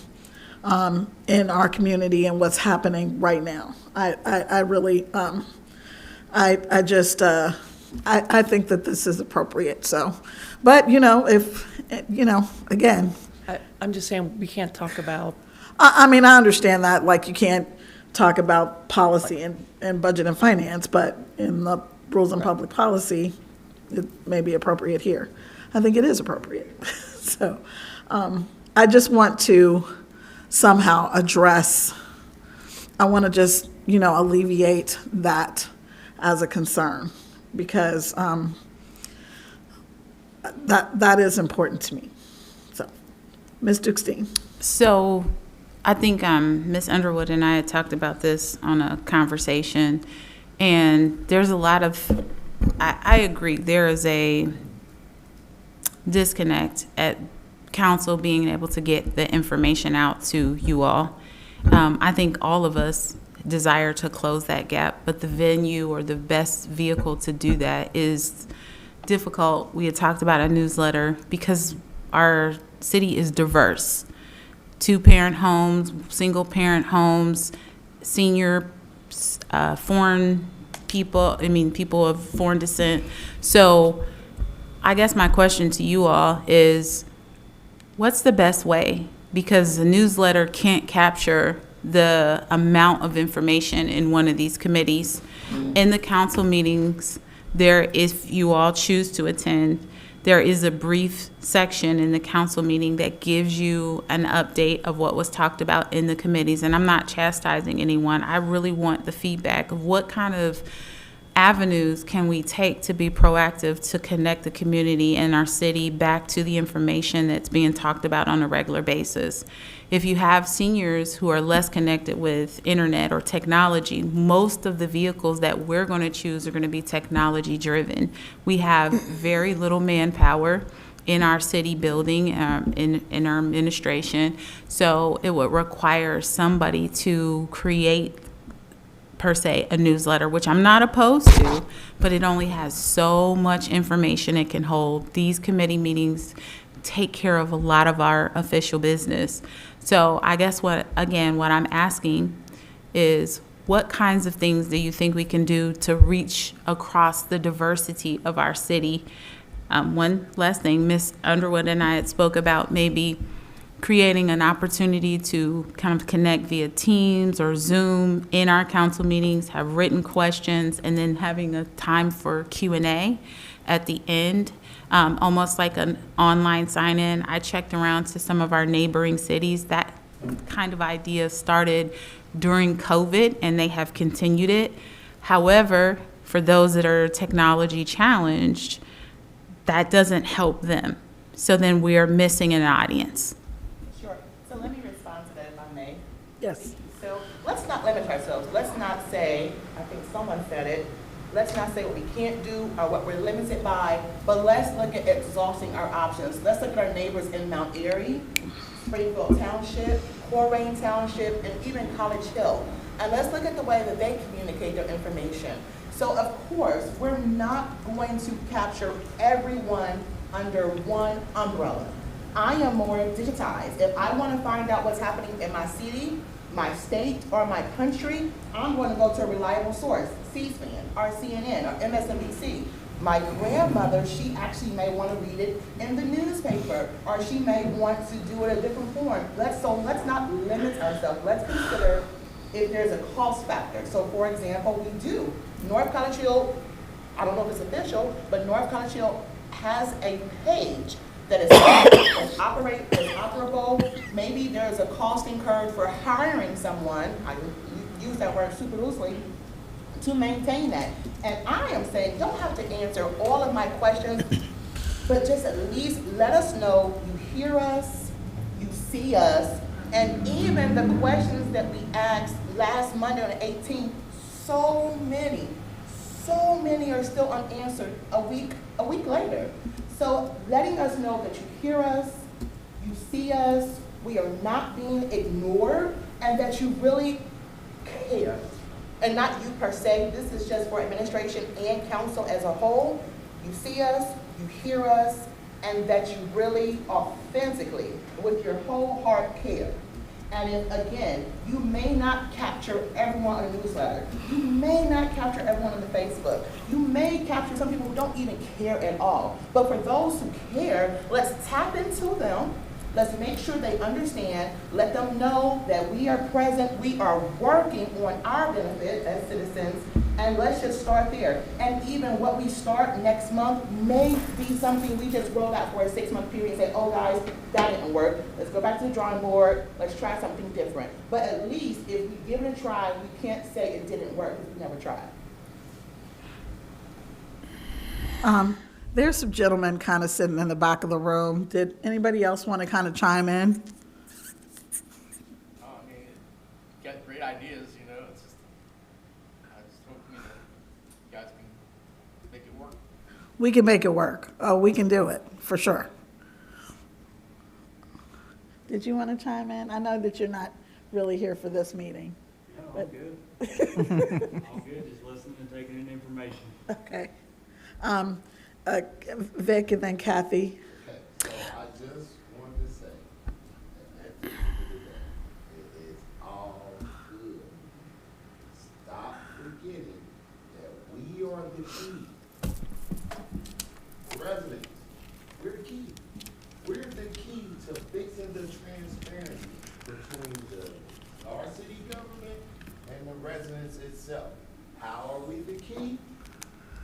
in our community and what's happening right now. I really, I just, I think that this is appropriate. So, but again, I'm just saying, we can't talk about, I mean, I understand that, like, you can't talk about policy and budget and finance, but in the rules and public policy, it may be appropriate here. I think it is appropriate. So, I just want to somehow address, I want to just, alleviate that as a concern, because that is important to me. So, Ms. Dukestein. So I think Ms. Underwood and I had talked about this on a conversation, and there's a lot of, I agree, there is a disconnect at council being able to get the information out to you all. I think all of us desire to close that gap, but the venue or the best vehicle to do that is difficult. We had talked about a newsletter because our city is diverse. 2-parent homes, single-parent homes, senior, foreign people, people of foreign descent. So I guess my question to you all is, what's the best way? Because the newsletter can't capture the amount of information in one of these committees. In the council meetings, if you all choose to attend, there is a brief section in the council meeting that gives you an update of what was talked about in the committees. And I'm not chastising anyone. I really want the feedback of what kind of avenues can we take to be proactive to connect the community and our city back to the information that's being talked about on a regular basis. If you have seniors who are less connected with internet or technology, most of the vehicles that we're going to choose are going to be technology driven. We have very little manpower in our city building, in our administration, so it would require somebody to create, per se, a newsletter, which I'm not opposed to, but it only has so much information it can hold. These committee meetings take care of a lot of our official business. So I guess what I'm asking is, what kinds of things do you think we can do to reach across the diversity of our city? One last thing, Ms. Underwood and I had spoke about maybe creating an opportunity to kind of connect via Teams or Zoom in our council meetings, have written questions, and then having a time for Q&A at the end, almost like an online sign-in. I checked around to some of our neighboring cities. That kind of idea started during COVID, and they have continued it. However, for those that are technology challenged, that doesn't help them. So then we are missing an audience. Sure. So let me respond to that if I may. Yes. So let's not limit ourselves. Let's not say, I think someone said it, let's not say what we can't do or what we're limited by, but let's look at exhausting our options. Let's look at our neighbors in Mount Airy, Springfield Township, Coleraine Township, and even College Hill. And let's look at the way that they communicate their information. So of course, we're not going to capture everyone under one umbrella. I am more digitized. If I want to find out what's happening in my city, my state, or my country, I'm going to go to a reliable source, C-SPAN, or CNN, or MSNBC. My grandmother, she actually may want to read it in the newspaper, or she may want to do it in a different form. Let's not limit ourselves. Let's consider if there's a cost factor. So for example, we do. North College Hill, I don't know if it's official, but North College Hill has a page that is operable. Maybe there's a cost incurred for hiring someone, I use that word super loosely, to maintain that. And I am saying, you don't have to answer all of my questions, but just at least let us know you hear us, you see us, and even the questions that we asked last Monday on the 18th, so many are still unanswered a week later. So letting us know that you hear us, you see us, we are not being ignored, and that you really care. And not you per se, this is just for administration and council as a whole. You see us, you hear us, and that you really authentically, with your whole heart, care. And if, again, you may not capture everyone on the newsletter, you may not capture everyone on the Facebook, you may capture some people who don't even care at all. But for those who care, let's tap into them. Let's make sure they understand. Let them know that we are present. We are working on our benefit as citizens. And let's just start there. And even what we start next month may be something we just roll out for a 6-month period and say, oh guys, that didn't work. Let's go back to the drawing board. Let's try something different. But at least if we give it a try, we can't say it didn't work because we never tried. There's some gentlemen kind of sitting in the back of the room. Did anybody else want to kind of chime in? I mean, you got great ideas, you know, it's just, I just hope, you guys can make it work. We can make it work. Oh, we can do it, for sure. Did you want to chime in? I know that you're not really here for this meeting. No, I'm good. I'm good, just listening and taking in information. Okay. Vic and then Kathy. Okay, so I just wanted to say that at the end of the day, it is all good. Stop forgetting that we are the key. Residents, we're the key. We're the key to fixing the transparency between our city government and the residents itself. How are we the key?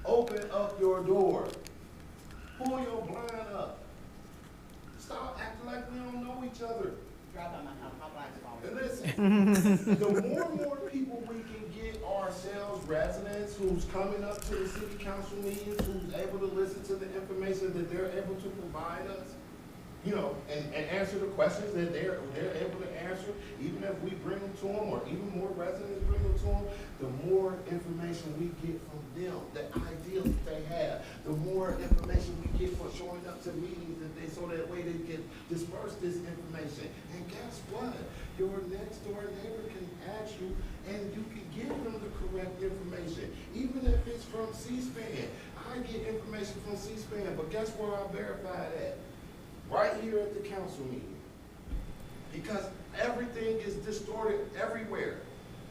Open up your door. Pull your blind up. Stop acting like we don't know each other. Drive by my house, my blind's falling. And listen, the more and more people we can get ourselves, residents who's coming up to the city council meetings, who's able to listen to the information that they're able to provide us, you know, and answer the questions that they're able to answer, even if we bring them to them, or even more residents bring them to them, the more information we get from them, the ideas that they have, the more information we get for showing up to meetings, so that way they can disperse this information. And guess what? Your next door neighbor can ask you, and you can give them the correct information, even if it's from C-SPAN. I get information from C-SPAN, but guess where I verify that? Right here at the council meeting. Because everything is distorted everywhere.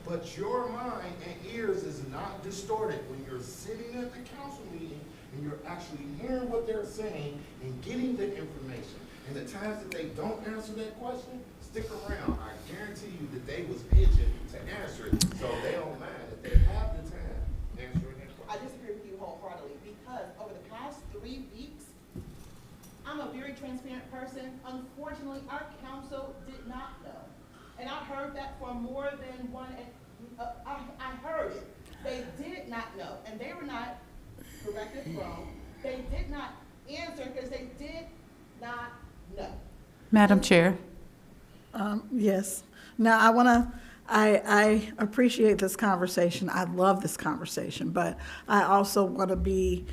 But your mind and ears is not distorted when you're sitting at the council meeting and you're actually hearing what they're saying and getting the information. And the times that they don't answer that question, stick around. I guarantee you that they was itching to answer it, so they don't mind that they have the time answering that question. I disagree with you wholeheartedly because over the past 3 weeks, I'm a very transparent person. Unfortunately, our council did not know. And I heard that from more than one, I heard it. They did not know, and they were not corrected from. They did not answer because they did not, no. Madam Chair. Yes. Now, I appreciate this conversation. I love this conversation, but I also want to be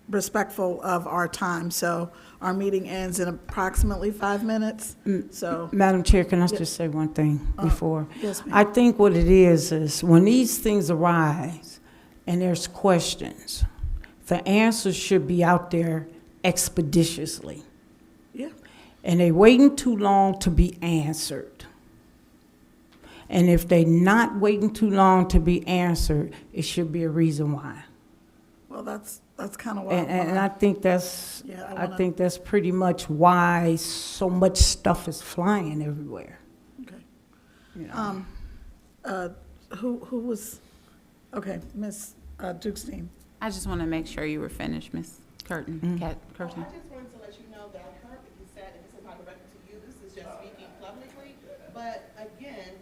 respectful of our time. So our meeting ends in approximately 5 minutes, so. Madam Chair, can I just say one thing before? Yes, ma'am. I think what it is when these things arise and there's questions, the answers should be out there expeditiously. Yeah. And they waiting too long to be answered. And if they not waiting too long to be answered, it should be a reason why. Well, that's kind of why. And I think that's, Yeah, I think that's pretty much why so much stuff is flying everywhere. Okay. You know? Who was, okay, Ms. Dukestein. I just want to make sure you were finished, Ms. Curtin. Cat Curtin. I just wanted to let you know that I heard what you said, and this is not directed to you, this is just speaking publicly. But again,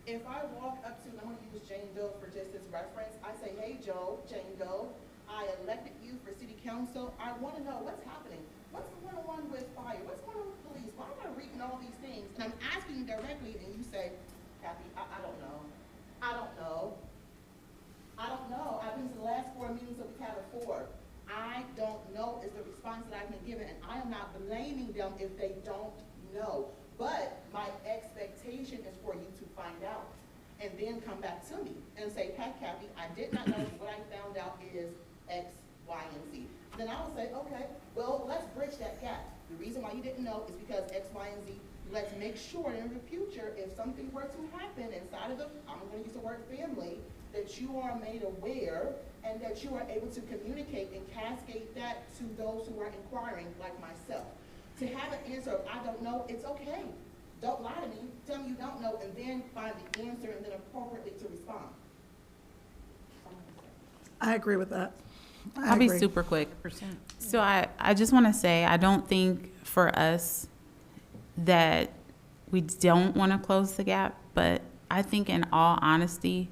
if I walk up to, I'm gonna use Jane Doe for just this reference, I say, hey, Jane Doe, I elected you for city council, I wanna know what's happening. What's going on with fire? What's going on with police? Why am I reading all these things? And I'm asking you directly, and you say, Kathy, I don't know. I don't know. I don't know. I've been to the last 4 meetings that we've had before. I don't know is the response that I've been given, and I am not blaming them if they don't know. But my expectation is for you to find out and then come back to me and say, hey, Kathy, I did not know. What I found out is X, Y, and Z. Then I will say, okay, well, let's bridge that gap. The reason why you didn't know is because X, Y, and Z. Let's make sure in the future, if something were to happen inside of the, I'm going to use the word family, that you are made aware and that you are able to communicate and cascade that to those who are inquiring, like myself. To have an answer of I don't know, it's okay. Don't lie to me. Tell me you don't know, and then find the answer and then appropriately to respond. I agree with that. I'll be super quick. So I just want to say, I don't think for us that we don't want to close the gap, but I think in all honesty,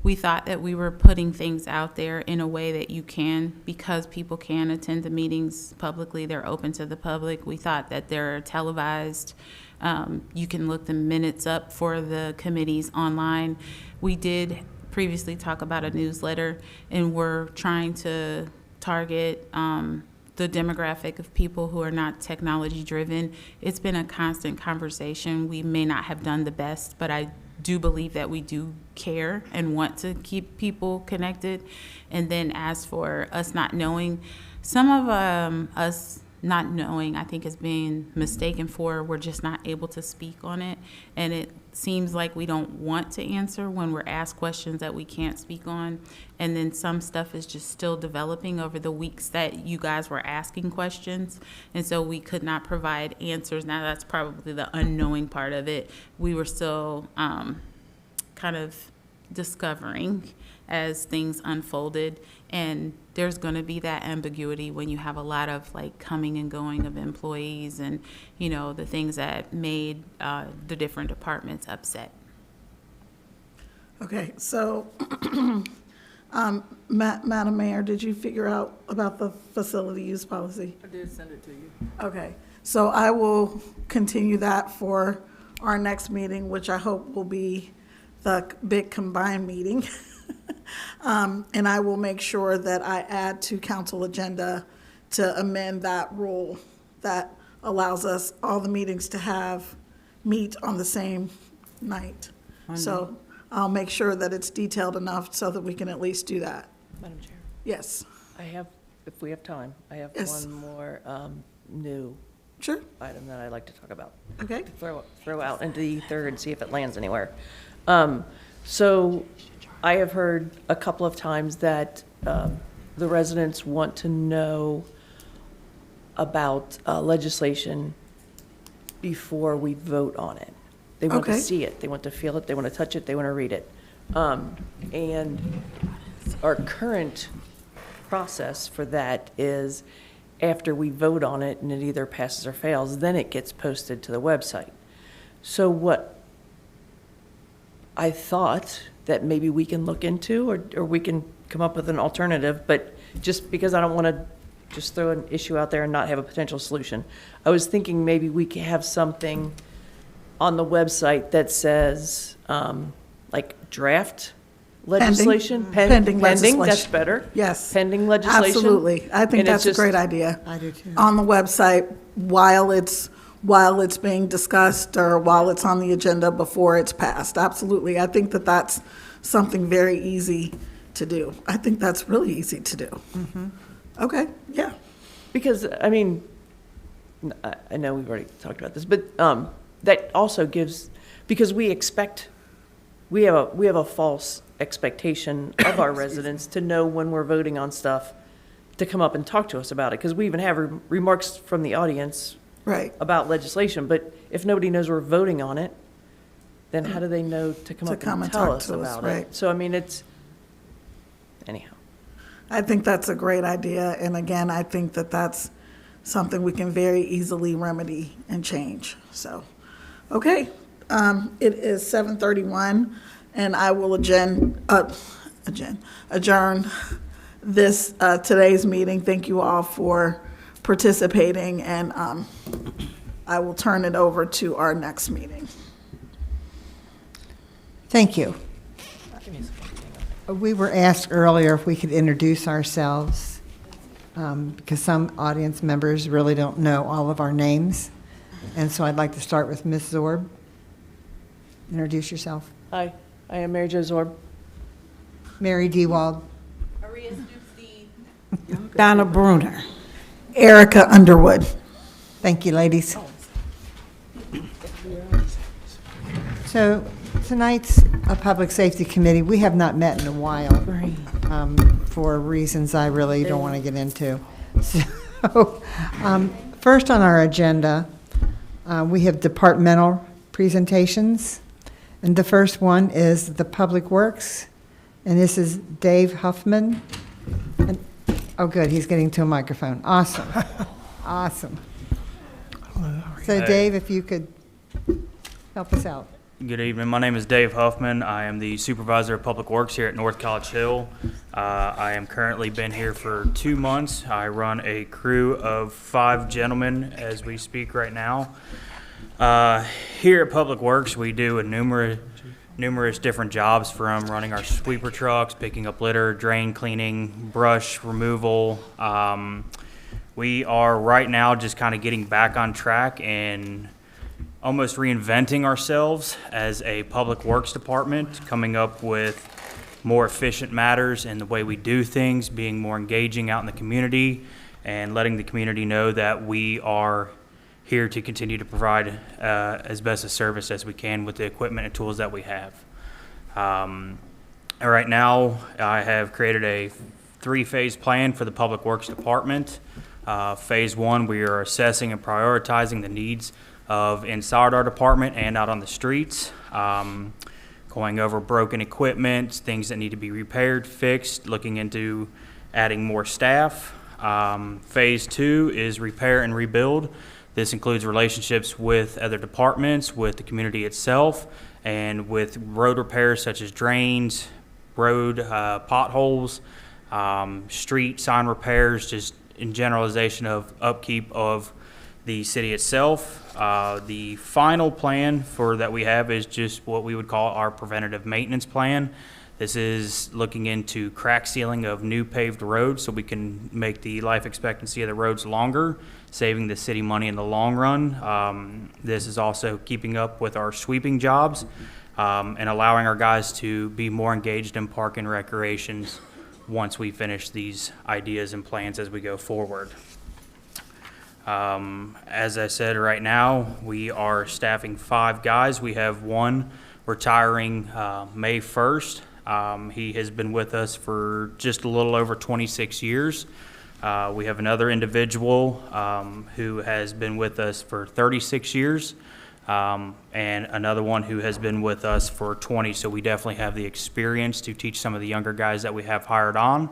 we thought that we were putting things out there in a way that you can, because people can attend the meetings publicly, they're open to the public. We thought that they're televised. You can look the minutes up for the committees online. We did previously talk about a newsletter, and we're trying to target the demographic of people who are not technology driven. It's been a constant conversation. We may not have done the best, but I do believe that we do care and want to keep people connected. And then as for us not knowing, some of us not knowing, I think, is being mistaken for we're just not able to speak on it. And it seems like we don't want to answer when we're asked questions that we can't speak on. And then some stuff is just still developing over the weeks that you guys were asking questions. And so we could not provide answers. Now that's probably the unknowing part of it. We were still kind of discovering as things unfolded. And there's going to be that ambiguity when you have a lot of like coming and going of employees and, you know, the things that made the different departments upset. Okay, so, Madam Mayor, did you figure out about the facility use policy? I did send it to you. Okay, so I will continue that for our next meeting, which I hope will be the big combined meeting. And I will make sure that I add to council agenda to amend that rule that allows us, all the meetings to meet on the same night. So I'll make sure that it's detailed enough so that we can at least do that. Madam Chair, Yes, I have, if we have time, I have Yes. one more new sure, item that I'd like to talk about. okay. Throw out into the ether and see if it lands anywhere. So I have heard a couple of times that the residents want to know about legislation before we vote on it. They want to Okay. see it, they want to feel it, they want to touch it, they want to read it. And our current process for that is after we vote on it and it either passes or fails, then it gets posted to the website. So what I thought that maybe we can look into, or we can come up with an alternative, but just because I don't want to just throw an issue out there and not have a potential solution. I was thinking maybe we could have something on the website that says, like draft legislation. Pending legislation. That's better. Yes. Pending legislation. Absolutely. I think And it's that's a just- great idea. I do too. On the website while it's being discussed or while it's on the agenda before it's passed. Absolutely. I think that that's something very easy to do. I think that's really easy to do. Okay, yeah. Because, I mean, I know we've already talked about this, but that also gives, because we have a false expectation of our residents to know when we're voting on stuff, to come up and talk to us about it, because we even have remarks from the audience Right. about legislation, but if nobody knows we're voting on it, then how do they know to come To up come and and tell talk us to us, about right. it? So, I mean, anyhow. I think that's a great idea. And again, I think that that's something we can very easily remedy and change. So, okay. It is 7:31 and I will adjourn this, today's meeting. Thank you all for participating, and I will turn it over to our next meeting. Thank you. We were asked earlier if we could introduce ourselves, because some audience members really don't know all of our names. And so I'd like to start with Ms. Zorb. Introduce yourself. Hi, I am Mary Jo Zorb. Mary Dewald. Donna Bruner. Erica Underwood. Thank you, ladies. So tonight's a Public Safety Committee. We have not met in a while for reasons I really don't want to get into. So first on our agenda, we have departmental presentations. And the first one is the Public Works. And this is Dave Huffman. And, oh, good, he's getting to a microphone. Awesome. Awesome. So Dave, if you could help us out. Good evening. My name is Dave Huffman. I am the Supervisor of Public Works here at North College Hill. I am currently been here for 2 months. I run a crew of 5 gentlemen as we speak right now. Here at Public Works, we do numerous different jobs, from running our sweeper trucks, picking up litter, drain cleaning, brush removal. We are right now just kind of getting back on track and almost reinventing ourselves as a public works department, coming up with more efficient matters in the way we do things, being more engaging out in the community, and letting the community know that we are here to continue to provide as best a service as we can with the equipment and tools that we have. Right now, I have created a 3-phase plan for the Public Works Department. Phase 1, we are assessing and prioritizing the needs of inside our department and out on the streets, going over broken equipment, things that need to be repaired, fixed, looking into adding more staff. Phase 2 is repair and rebuild. This includes relationships with other departments, with the community itself, and with road repairs such as drains, road potholes, street sign repairs, just in generalization of upkeep of the city itself. The final plan that we have is just what we would call our preventative maintenance plan. This is looking into crack sealing of new paved roads so we can make the life expectancy of the roads longer, saving the city money in the long run. This is also keeping up with our sweeping jobs and allowing our guys to be more engaged in park and recreations once we finish these ideas and plans as we go forward. As I said, right now we are staffing 5 guys. We have one retiring May 1st. He has been with us for just a little over 26 years. We have another individual who has been with us for 36 years, and another one who has been with us for 20. So we definitely have the experience to teach some of the younger guys that we have hired on.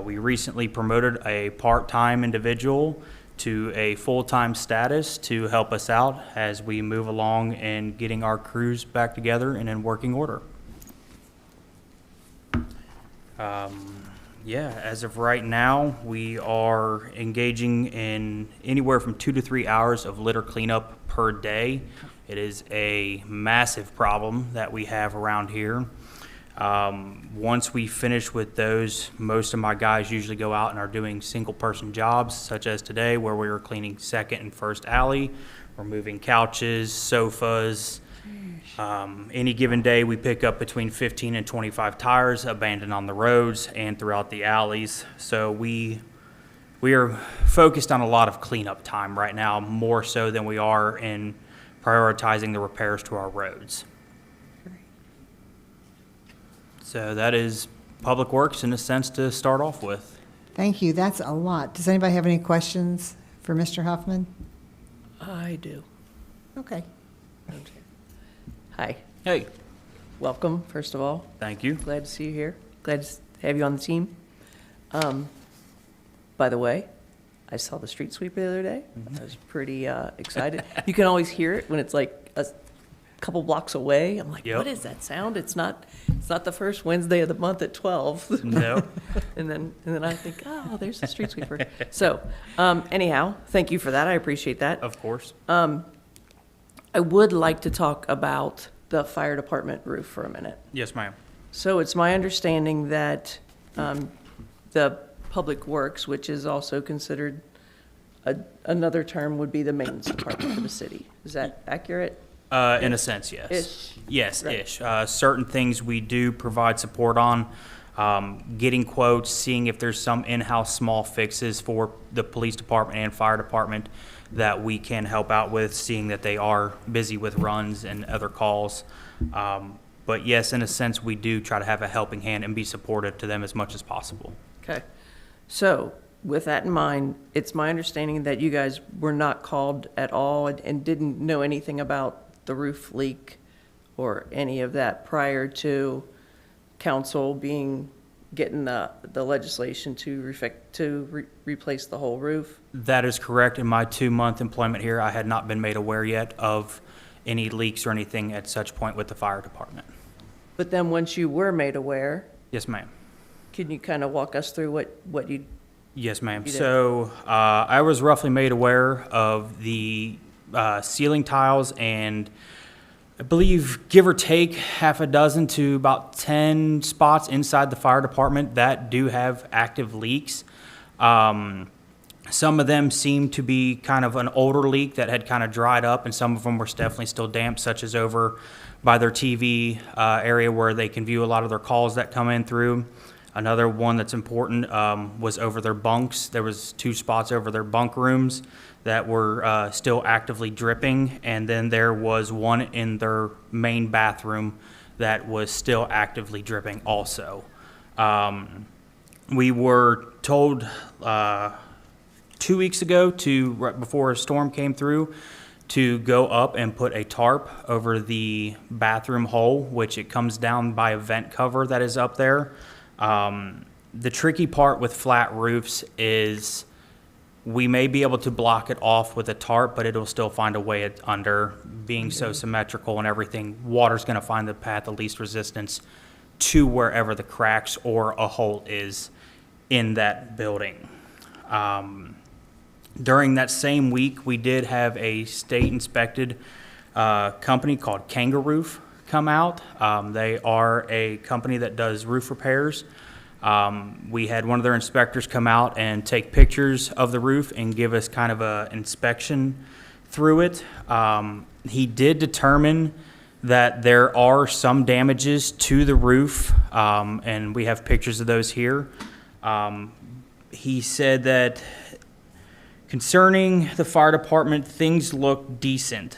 We recently promoted a part-time individual to a full-time status to help us out as we move along in getting our crews back together and in working order. Yeah, as of right now, we are engaging in anywhere from 2 to 3 hours of litter cleanup per day. It is a massive problem that we have around here. Once we finish with those, most of my guys usually go out and are doing single-person jobs, such as today, where we were cleaning second and first alley, removing couches, sofas. Any given day, we pick up between 15 and 25 tires abandoned on the roads and throughout the alleys. So we are focused on a lot of cleanup time right now, more so than we are in prioritizing the repairs to our roads. So that is Public Works in a sense to start off with. Thank you. That's a lot. Does anybody have any questions for Mr. Huffman? I do. Okay. Hi, Hey, welcome, first of all. thank you. Glad to see you here. Glad to have you on the team. By the way, I saw the street sweeper the other day. I was pretty excited. You can always hear it when it's like a couple blocks away. I'm like, Yep. what is that sound? It's not the first Wednesday of the month at 12. No. and then I think, oh, there's the street sweeper. So, anyhow, thank you for that. I appreciate that. Of course. I would like to talk about the fire department roof for a minute. Yes, ma'am. So it's my understanding that the Public Works, which is also considered another term, would be the maintenance department for the city. Is that accurate? In a sense, yes. Ish. Yes, Right. ish. Certain things we do provide support on, getting quotes, seeing if there's some in-house small fixes for the police department and fire department that we can help out with, seeing that they are busy with runs and other calls. But yes, in a sense, we do try to have a helping hand and be supportive to them as much as possible. Okay. So with that in mind, it's my understanding that you guys were not called at all and didn't know anything about the roof leak or any of that prior to council getting the legislation to replace the whole roof? That is correct. In my 2-month employment here, I had not been made aware yet of any leaks or anything at such point with the fire department. But then once you were made aware, Yes, ma'am. can you kind of walk us through what you, Yes, ma'am. You did. So I was roughly made aware of the ceiling tiles and I believe, give or take, half a dozen to about 10 spots inside the fire department that do have active leaks. Some of them seem to be kind of an older leak that had kind of dried up, and some of them were definitely still damp, such as over by their TV area where they can view a lot of their calls that come in through. Another one that's important was over their bunks. There was 2 spots over their bunk rooms that were still actively dripping, and then there was one in their main bathroom that was still actively dripping also. We were told 2 weeks ago right before a storm came through to go up and put a tarp over the bathroom hole, which it comes down by a vent cover that is up there. The tricky part with flat roofs is we may be able to block it off with a tarp, but it'll still find a way under. Being so symmetrical and everything, water's going to find the path of least resistance to wherever the cracks or a hole is in that building. During that same week, we did have a state-inspected company called Kangaroof come out. They are a company that does roof repairs. We had one of their inspectors come out and take pictures of the roof and give us kind of an inspection through it. He did determine that there are some damages to the roof, and we have pictures of those here. He said that concerning the fire department, things look decent.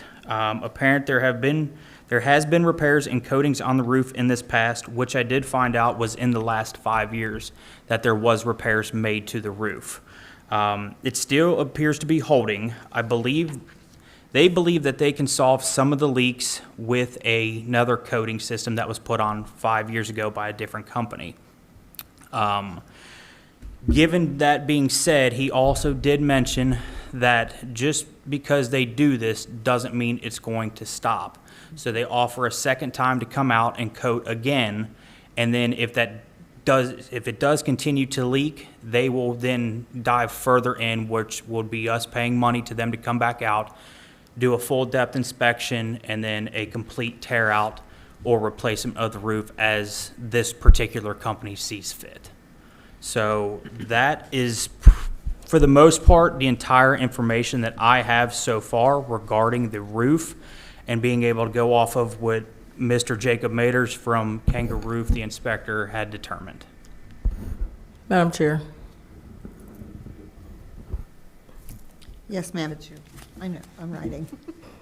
There has been repairs and coatings on the roof in this past, which I did find out was in the last 5 years that there was repairs made to the roof. It still appears to be holding. They believe that they can solve some of the leaks with another coating system that was put on 5 years ago by a different company. Given that being said, he also did mention that just because they do this doesn't mean it's going to stop. So they offer a second time to come out and coat again, and then if that it does continue to leak, they will then dive further in, which will be us paying money to them to come back out, do a full depth inspection, and then a complete tear out or replacement of the roof as this particular company sees fit. So that is, for the most part, the entire information that I have so far regarding the roof, and being able to go off of what Mr. Jacob Maters from Kangaroo Roof, the inspector, had determined. Madam Chair. Yes, ma'am. I know, I'm writing.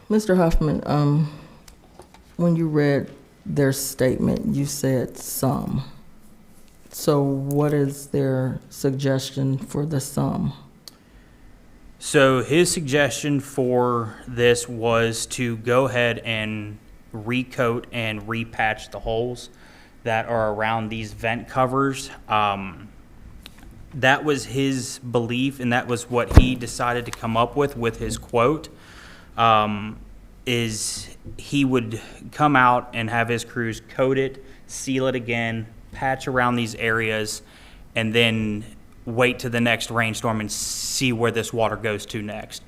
Mr. Huffman, when you read their statement, you said some. So what is their suggestion for the sum? So his suggestion for this was to go ahead and recoat and repatch the holes that are around these vent covers. That was his belief, and that was what he decided to come up with his quote, is he would come out and have his crews coat it, seal it again, patch around these areas, and then wait to the next rainstorm and see where this water goes to next.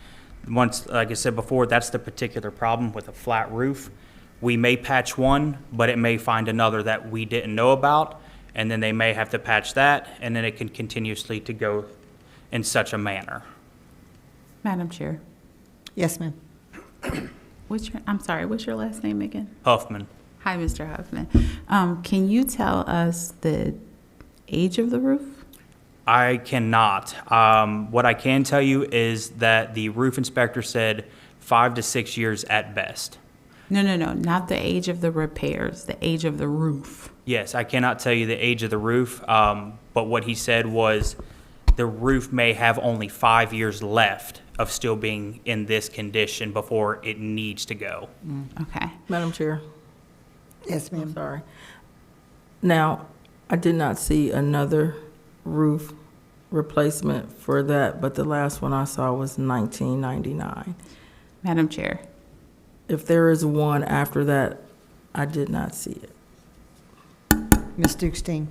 Once, like I said before, that's the particular problem with a flat roof. We may patch one, but it may find another that we didn't know about, and then they may have to patch that, and then it can continuously to go in such a manner. Madam Chair, Yes, ma'am. I'm sorry, what's your last name again? Huffman. Hi, Mr. Huffman. Can you tell us the age of the roof? I cannot. What I can tell you is that the roof inspector said 5 to 6 years at best. No, not the age of the repairs, the age of the roof. Yes, I cannot tell you the age of the roof, but what he said was the roof may have only 5 years left of still being in this condition before it needs to go. Okay. Madam Chair, Yes, I'm ma'am. sorry. Now, I did not see another roof replacement for that, but the last one I saw was 1999. Madam Chair, If there is one after that, I did not see it. Ms. Dukestein.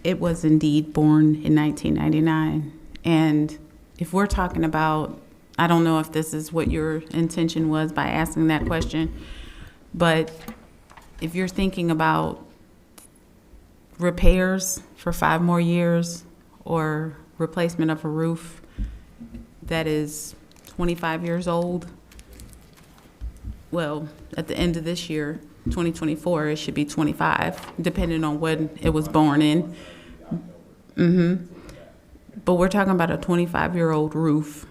it was indeed born in 1999. And if we're talking about, I don't know if this is what your intention was by asking that question, but if you're thinking about repairs for 5 more years or replacement of a roof that is 25 years old, well, at the end of this year, 2024, it should be 25, depending on when it was born in. But we're talking about a 25-year-old roof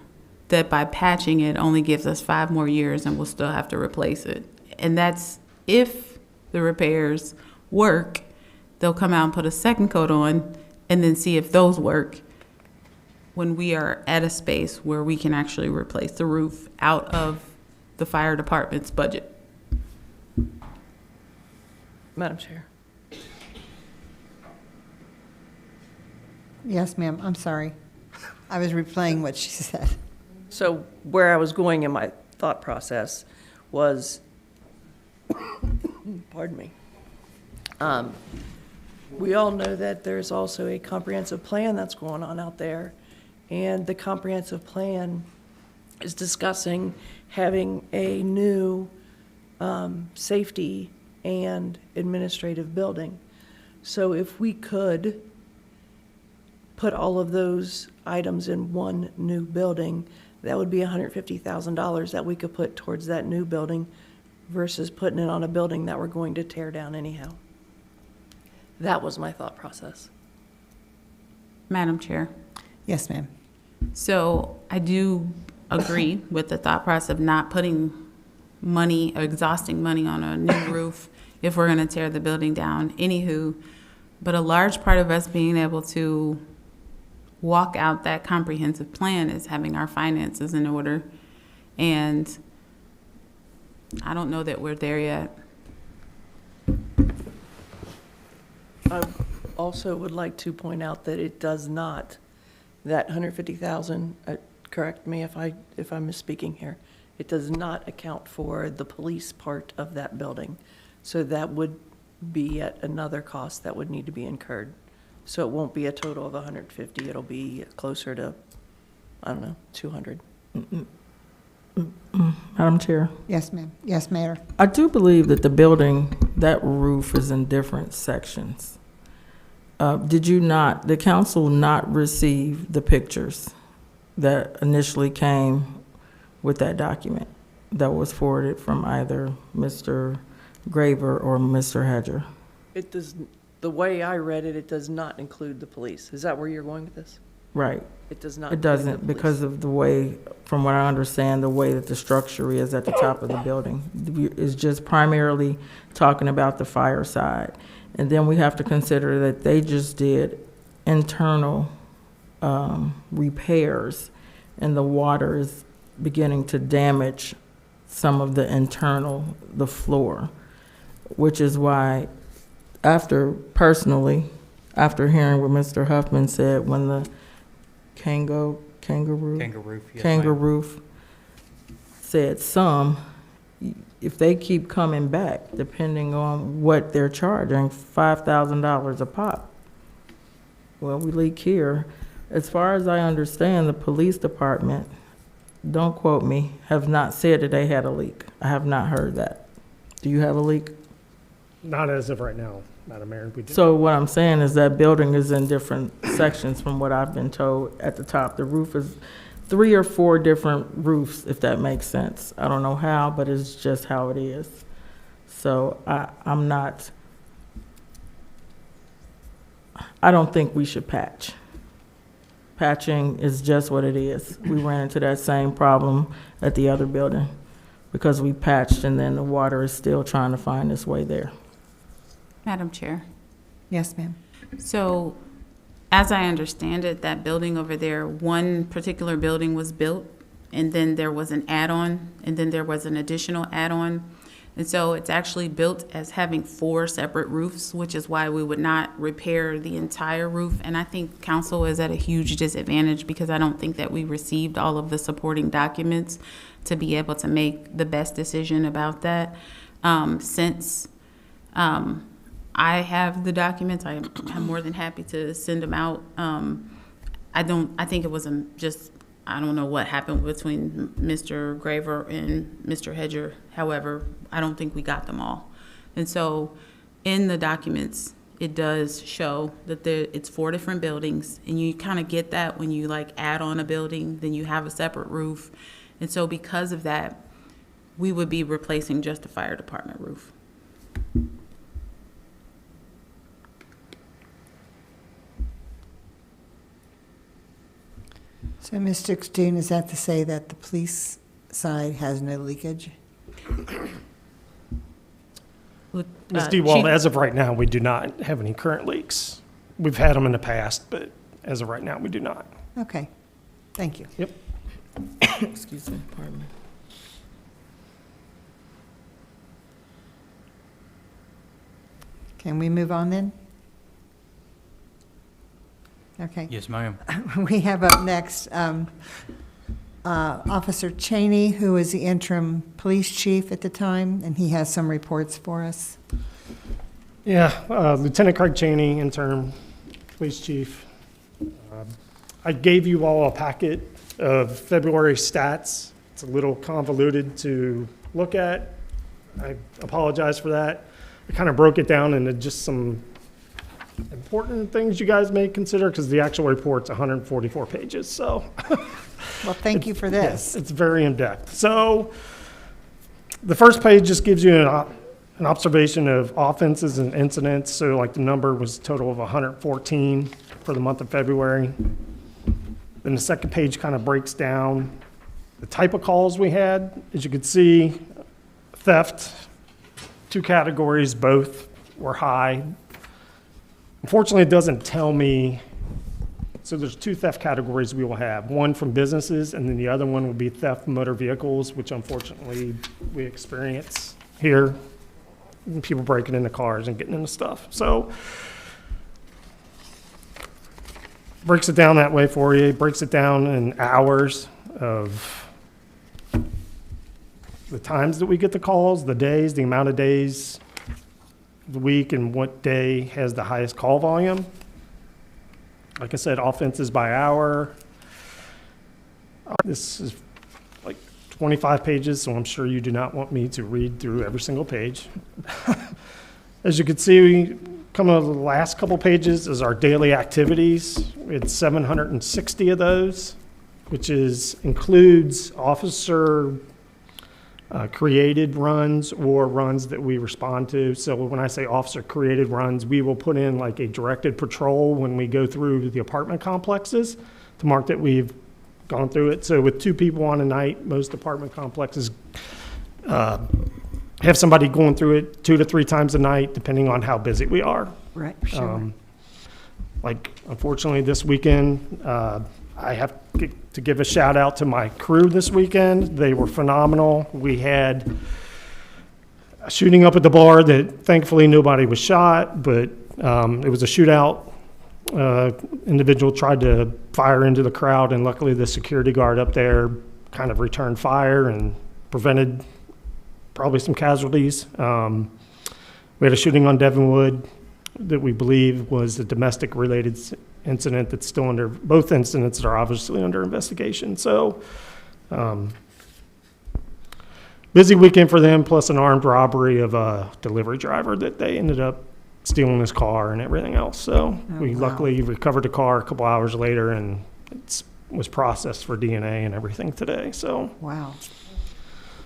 that by patching it only gives us 5 more years and we'll still have to replace it. And that's if the repairs work. They'll come out and put a second coat on and then see if those work when we are at a space where we can actually replace the roof out of the fire department's budget. Madam Chair. Yes, ma'am. I'm sorry. I was replaying what she said. So where I was going in my thought process was, pardon me. We all know that there's also a comprehensive plan that's going on out there. And the comprehensive plan is discussing having a new safety and administrative building. So if we could put all of those items in one new building, that would be $150,000 that we could put towards that new building versus putting it on a building that we're going to tear down anyhow. That was my thought process. Madam Chair. Yes, ma'am. So I do agree with the thought process of not putting money, exhausting money on a new roof if we're going to tear the building down. Anywho, but a large part of us being able to walk out that comprehensive plan is having our finances in order. And I don't know that we're there yet. I also would like to point out that it does not, that 150,000, correct me if I'm misspeaking here, it does not account for the police part of that building. So that would be yet another cost that would need to be incurred. So it won't be a total of 150, it'll be closer to, I don't know, 200. Madam Chair, Yes, ma'am. Yes, Mayor. I do believe that the building, that roof is in different sections. Did council not receive the pictures that initially came with that document that was forwarded from either Mr. Graver or Mr. Hedger? It does, the way I read it, it does not include the police. Is that where you're going with this? Right. It does not. It include the doesn't police. because of the way, from what I understand, the way that the structure is at the top of the building. It's just primarily talking about the fire side. And then we have to consider that they just did internal repairs, and the water is beginning to damage some of the the floor, which is why after hearing what Mr. Huffman said, when the kangaroo roof said some, if they keep coming back, depending on what they're charging, $5,000 a pop. Well, we leak here. As far as I understand, the police department, don't quote me, have not said that they had a leak. I have not heard that. Do you have a leak? Not as of right now, Madam Mayor. We do. So what I'm saying is that building is in different sections from what I've been told. At the top, the roof is 3 or 4 different roofs, if that makes sense. I don't know how, but it's just how it is. So I don't think we should patch. Patching is just what it is. We ran into that same problem at the other building because we patched and then the water is still trying to find its way there. Madam Chair. Yes, ma'am. So, as I understand it, that building over there, one particular building was built, and then there was an add-on, and then there was an additional add-on. And so it's actually built as having 4 separate roofs, which is why we would not repair the entire roof. And I think council is at a huge disadvantage because I don't think that we received all of the supporting documents to be able to make the best decision about that. Since I have the documents, I'm more than happy to send them out. I think it was I don't know what happened between Mr. Graver and Mr. Hedger. However, I don't think we got them all. And so in the documents, it does show that it's 4 different buildings, and you kind of get that when you like add on a building, then you have a separate roof. And so because of that, we would be replacing just the fire department roof. So, Ms. Sixteen, is that to say that the police side has no leakage? Ms. DeWalt, as of right now, we do not have any current leaks. We've had them in the past, but as of right now, we do not. Okay, thank you. Yep. Excuse me, pardon me. Can we move on then? Okay. Yes, ma'am. We have up next Officer Cheney, who was the interim police chief at the time, and he has some reports for us. Yeah, Lieutenant Craig Cheney, interim police chief. I gave you all a packet of February stats. It's a little convoluted to look at. I apologize for that. I kind of broke it down into just some important things you guys may consider because the actual report's 144 pages, so. Well, thank you for this. Yes, it's very in-depth. So the first page just gives you an observation of offenses and incidents. So like the number was a total of 114 for the month of February. Then the second page kind of breaks down the type of calls we had. As you can see, theft, 2 categories, both were high. Unfortunately, it doesn't tell me, so there's 2 theft categories we will have, one from businesses, and then the other one will be theft from motor vehicles, which unfortunately we experience here, people breaking into cars and getting into stuff. So, breaks it down that way for you, breaks it down in hours of the times that we get the calls, the days, the amount of days, the week and what day has the highest call volume. Like I said, offenses by hour. This is like 25 pages, so I'm sure you do not want me to read through every single page. As you can see, coming over the last couple pages is our daily activities. It's 760 of those, which includes officer created runs or runs that we respond to. So when I say officer created runs, we will put in like a directed patrol when we go through the apartment complexes to mark that we've gone through it. So with 2 people on a night, most apartment complexes have somebody going through it 2 to 3 times a night, depending on how busy we are. Right, sure. Like, unfortunately, this weekend, I have to give a shout out to my crew this weekend. They were phenomenal. We had a shooting up at the bar that thankfully nobody was shot, but it was a shootout. Individual tried to fire into the crowd, and luckily the security guard up there kind of returned fire and prevented probably some casualties. We had a shooting on Devonwood that we believe was a domestic related incident that's still under, both incidents are obviously under investigation. So busy weekend for them, plus an armed robbery of a delivery driver that they ended up stealing his car and everything else. So we luckily recovered the car a couple hours later, and it was processed for DNA and everything today. So Wow.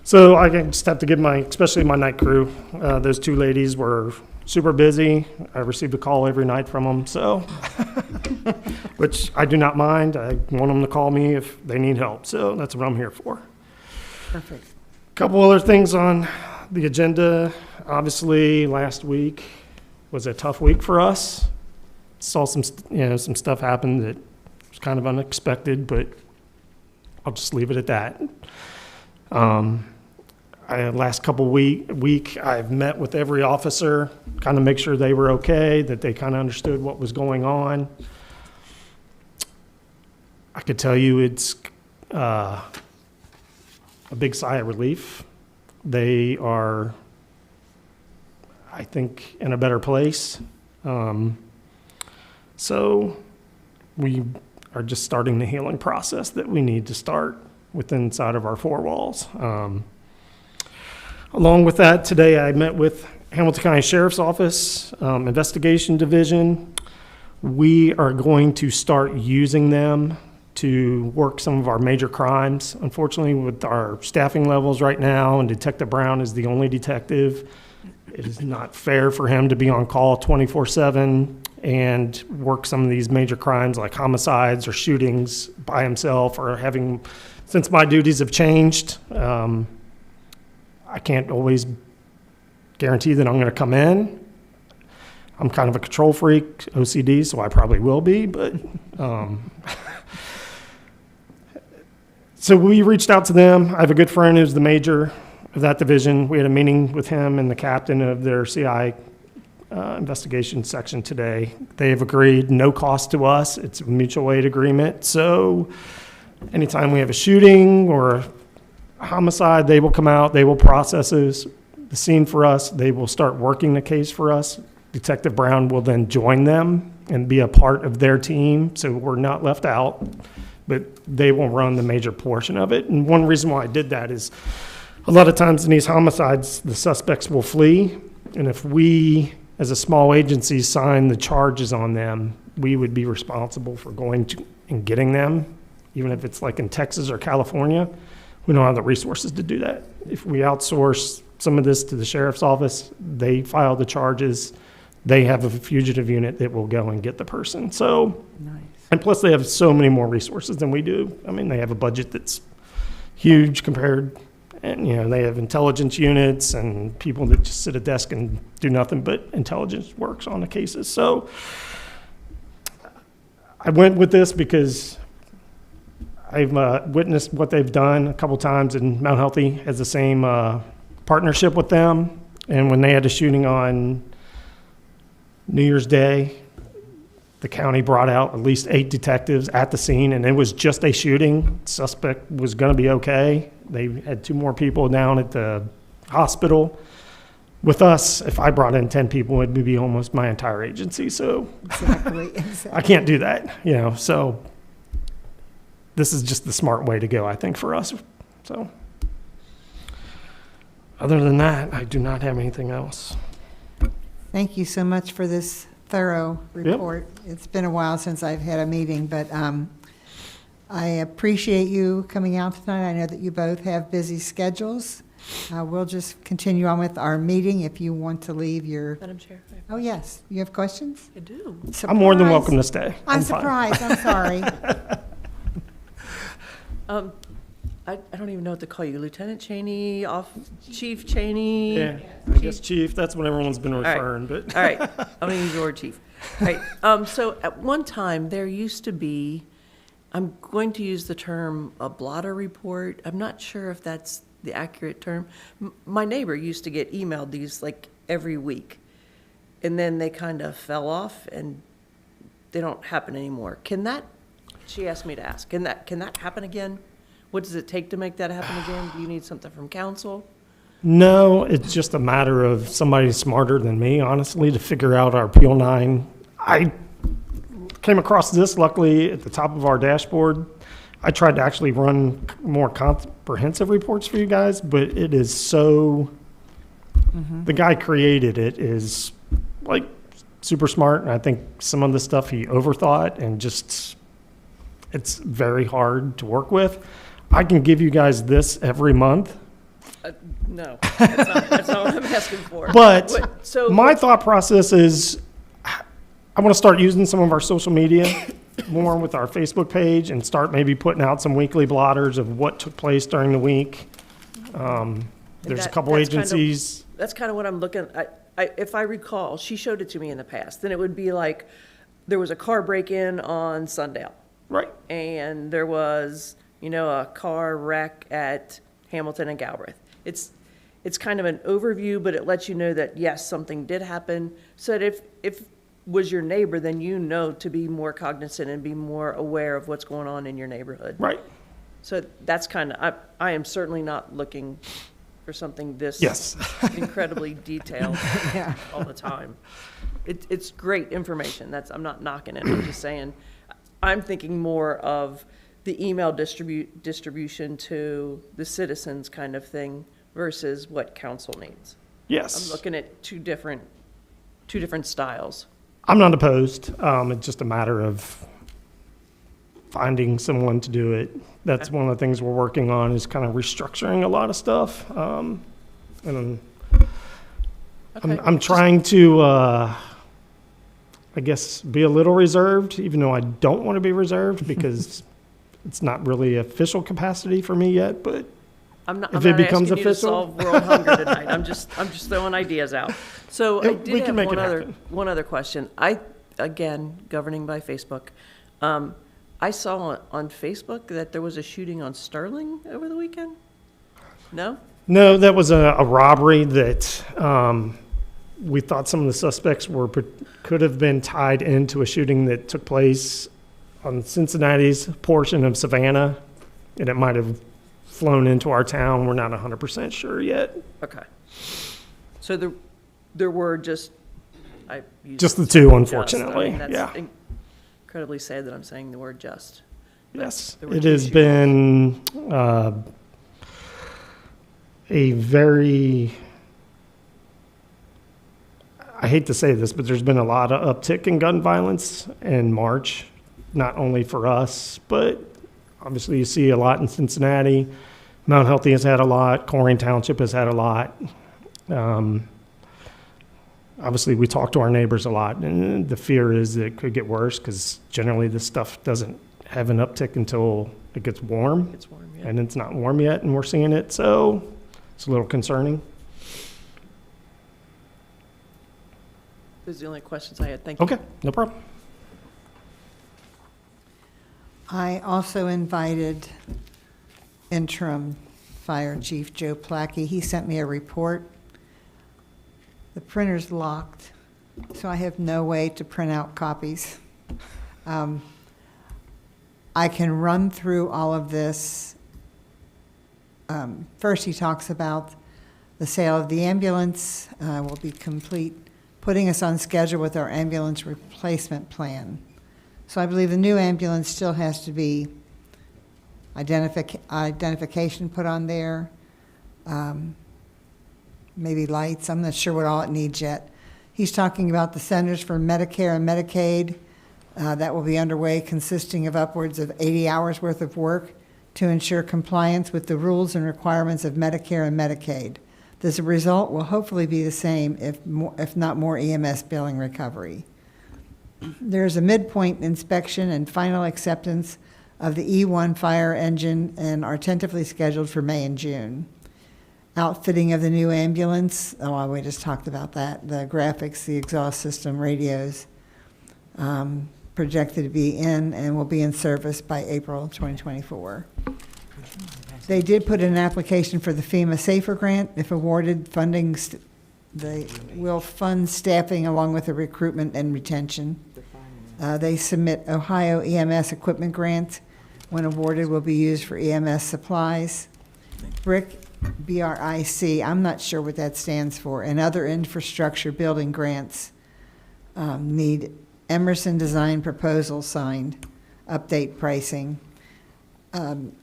So I just have to give especially my night crew, those 2 ladies were super busy. I received a call every night from them, so, which I do not mind. I want them to call me if they need help, so that's what I'm here for. Perfect. Couple other things on the agenda. Obviously, last week was a tough week for us. Saw some stuff happen that was kind of unexpected, but I'll just leave it at that. Last couple week, I've met with every officer, kind of make sure they were okay, that they kind of understood what was going on. I could tell you it's a big sigh of relief. They are, I think, in a better place. So we are just starting the healing process that we need to start inside of our 4 walls. Along with that, today I met with Hamilton County Sheriff's Office, Investigation Division. We are going to start using them to work some of our major crimes. Unfortunately, with our staffing levels right now, and Detective Brown is the only detective, it is not fair for him to be on call 24/7 and work some of these major crimes like homicides or shootings by himself, or since my duties have changed, I can't always guarantee that I'm going to come in. I'm kind of a control freak, OCD, so I probably will be, but so we reached out to them. I have a good friend who's the major of that division. We had a meeting with him and the captain of their CI investigation section today. They have agreed, no cost to us. It's a mutual aid agreement. So anytime we have a shooting or a homicide, they will come out, they will process the scene for us, they will start working the case for us. Detective Brown will then join them and be a part of their team, so we're not left out, but they will run the major portion of it. And one reason why I did that is a lot of times in these homicides, the suspects will flee, and if we, as a small agency, sign the charges on them, we would be responsible for going to and getting them, even if it's like in Texas or California. We don't have the resources to do that. If we outsource some of this to the sheriff's office, they file the charges, they have a fugitive unit that will go and get the person. So, Nice. and plus they have so many more resources than we do. I mean, they have a budget that's huge compared, and they have intelligence units and people that just sit at a desk and do nothing but intelligence works on the cases. So I went with this because I've witnessed what they've done a couple times, and Mount Healthy has the same partnership with them. And when they had a shooting on New Year's Day, the county brought out at least 8 detectives at the scene, and it was just a shooting. Suspect was going to be okay. They had 2 more people down at the hospital. with us, if I brought in 10 people, it would be almost my entire agency. So Exactly, I exactly. can't do that, so this is just the smart way to go, I think, for us. So other than that, I do not have anything else. Thank you so much for this thorough report. It's been a while since I've had a meeting, but I appreciate you coming out tonight. I know that you both have busy schedules. We'll just continue on with our meeting if you want to leave your, Madam Chair? oh, yes, you have questions? I do. I'm more than Surprise. welcome to stay. I'm fine. surprised, I'm sorry. I don't even know what to call you, Lieutenant Cheney, Chief Cheney? Yeah, I guess chief, that's what everyone's been right. referring, but. All right, I'm going to use your word, chief. All right, so at one time, there used to be, I'm going to use the term a blotter report. I'm not sure if that's the accurate term. My neighbor used to get emailed these like every week, and then they kind of fell off and they don't happen anymore. Can that, she asked me to ask, can that happen again? What does it take to make that happen again? Do you need something from council? No, it's just a matter of somebody smarter than me, honestly, to figure out our Appeal 9. I came across this luckily at the top of our dashboard. I tried to actually run more comprehensive reports for you guys, but it is so, the guy created it is like super smart. And I think some of the stuff he overthought and just, it's very hard to work with. I can give you guys this every month. No, that's not what I'm asking for. But So my thought process is I want to start using some of our social media more with our Facebook page and start maybe putting out some weekly blotters of what took place during the week. There's a couple that's agencies. That's kind of what I'm looking, if I recall, she showed it to me in the past, then it would be like, there was a car break-in on Sundale. Right. And there was, a car wreck at Hamilton and Galbraith. It's kind of an overview, but it lets you know that, yes, something did happen, so that if was your neighbor, then to be more cognizant and be more aware of what's going on in your neighborhood. Right. So that's kind of, I am certainly not looking for something this Yes. incredibly detailed Yeah. all the time. It's great information. I'm not knocking it. I'm just saying, I'm thinking more of the email distribution to the citizens kind of thing versus what council needs. Yes. I'm looking at two different styles. I'm not opposed. It's just a matter of finding someone to do it. That's one of the things we're working on is kind of restructuring a lot of stuff. And I'm trying to, I guess, be a little reserved, even though I don't want to be reserved because it's not really official capacity for me yet, but I'm not if it becomes asking you to official. solve world hunger tonight. I'm just throwing ideas out. So I We did can have make it happen. one other question. Again, governing by Facebook. I saw on Facebook that there was a shooting on Sterling over the weekend. No? No, that was a robbery that we thought some of the suspects could have been tied into a shooting that took place on Cincinnati's portion of Savannah, and it might have flown into our town. We're not 100% sure yet. Okay. So there were just Just the two, just. unfortunately. That's Yeah. incredibly sad that I'm saying the word just. But Yes, there were it two has shootings. been a very, I hate to say this, but there's been a lot of uptick in gun violence in March, not only for us, but obviously you see a lot in Cincinnati. Mount Healthy has had a lot. Corning Township has had a lot. Obviously, we talk to our neighbors a lot, and the fear is that it could get worse because generally this stuff doesn't have an uptick until it gets warm. It's warm, yeah. And it's not warm yet, and we're seeing it, so it's a little concerning. Those are the only questions I had. Thank you. Okay, no problem. I also invited interim Fire Chief Joe Plackey. He sent me a report. The printer's locked, so I have no way to print out copies. I can run through all of this. First, he talks about The sale of the ambulance will be complete, putting us on schedule with our ambulance replacement plan. So I believe the new ambulance still has to be identification put on there, maybe lights. I'm not sure what all it needs yet. He's talking about the Centers for Medicare and Medicaid. That will be underway, consisting of upwards of 80 hours worth of work to ensure compliance with the rules and requirements of Medicare and Medicaid. This result will hopefully be the same, if not more EMS billing recovery. There's a midpoint inspection and final acceptance of the E1 fire engine and are tentatively scheduled for May and June. Outfitting of the new ambulance, oh, we just talked about that. The graphics, the exhaust system, radios, projected to be in and will be in service by April 2024. They did put in an application for the FEMA SAFER grant. If awarded, funding, they will fund staffing along with the recruitment and retention. They submit Ohio EMS equipment grant. When awarded, will be used for EMS supplies. BRIC, B-R-I-C, I'm not sure what that stands for, and other infrastructure building grants need Emerson design proposal signed, update pricing. I'm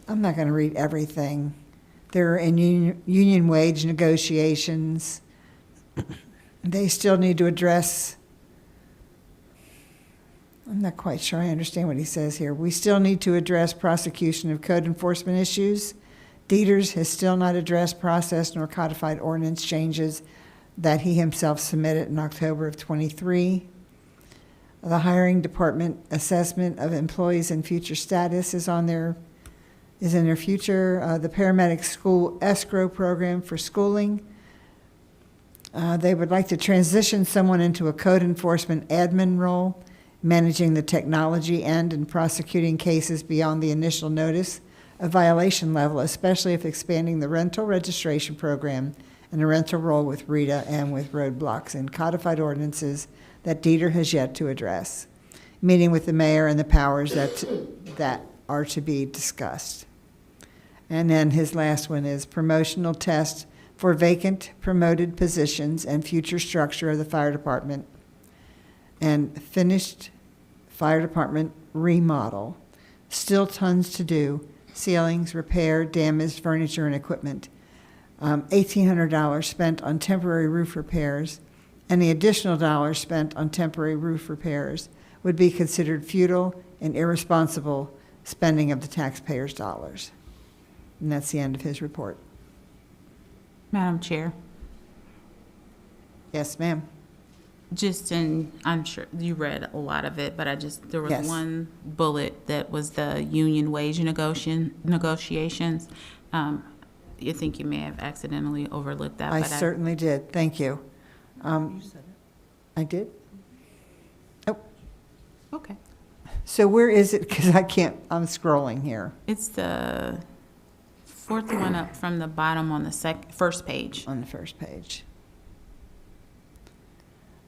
not going to read everything. They're in union wage negotiations. They still need to address, I'm not quite sure I understand what he says here. We still need to address prosecution of code enforcement issues. Dieters has still not addressed process nor codified ordinance changes that he himself submitted in October of '23. The hiring department assessment of employees and future status is in their future. The paramedic school escrow program for schooling. They would like to transition someone into a code enforcement admin role, managing the technology end and prosecuting cases beyond the initial notice of violation level, especially if expanding the rental registration program and a rental role with RETA and with roadblocks and codified ordinances that Dieter has yet to address, meeting with the mayor and the powers that are to be discussed. And then his last one is promotional test for vacant promoted positions and future structure of the fire department, and finished fire department remodel. Still tons to do. Ceilings, repair, damaged furniture and equipment. $1,800 spent on temporary roof repairs, and the additional dollars spent on temporary roof repairs would be considered futile and irresponsible spending of the taxpayers' dollars. And that's the end of his report. Madam Chair, Yes, ma'am. I'm sure you read a lot of it, but there was Yes. one bullet that was the union wage negotiations. You think you may have accidentally overlooked that. I but certainly did. Thank you. You said it. I did? Oh, Okay. so where is it? Because I'm scrolling here It's the fourth one up from the bottom on the first page. on the first page.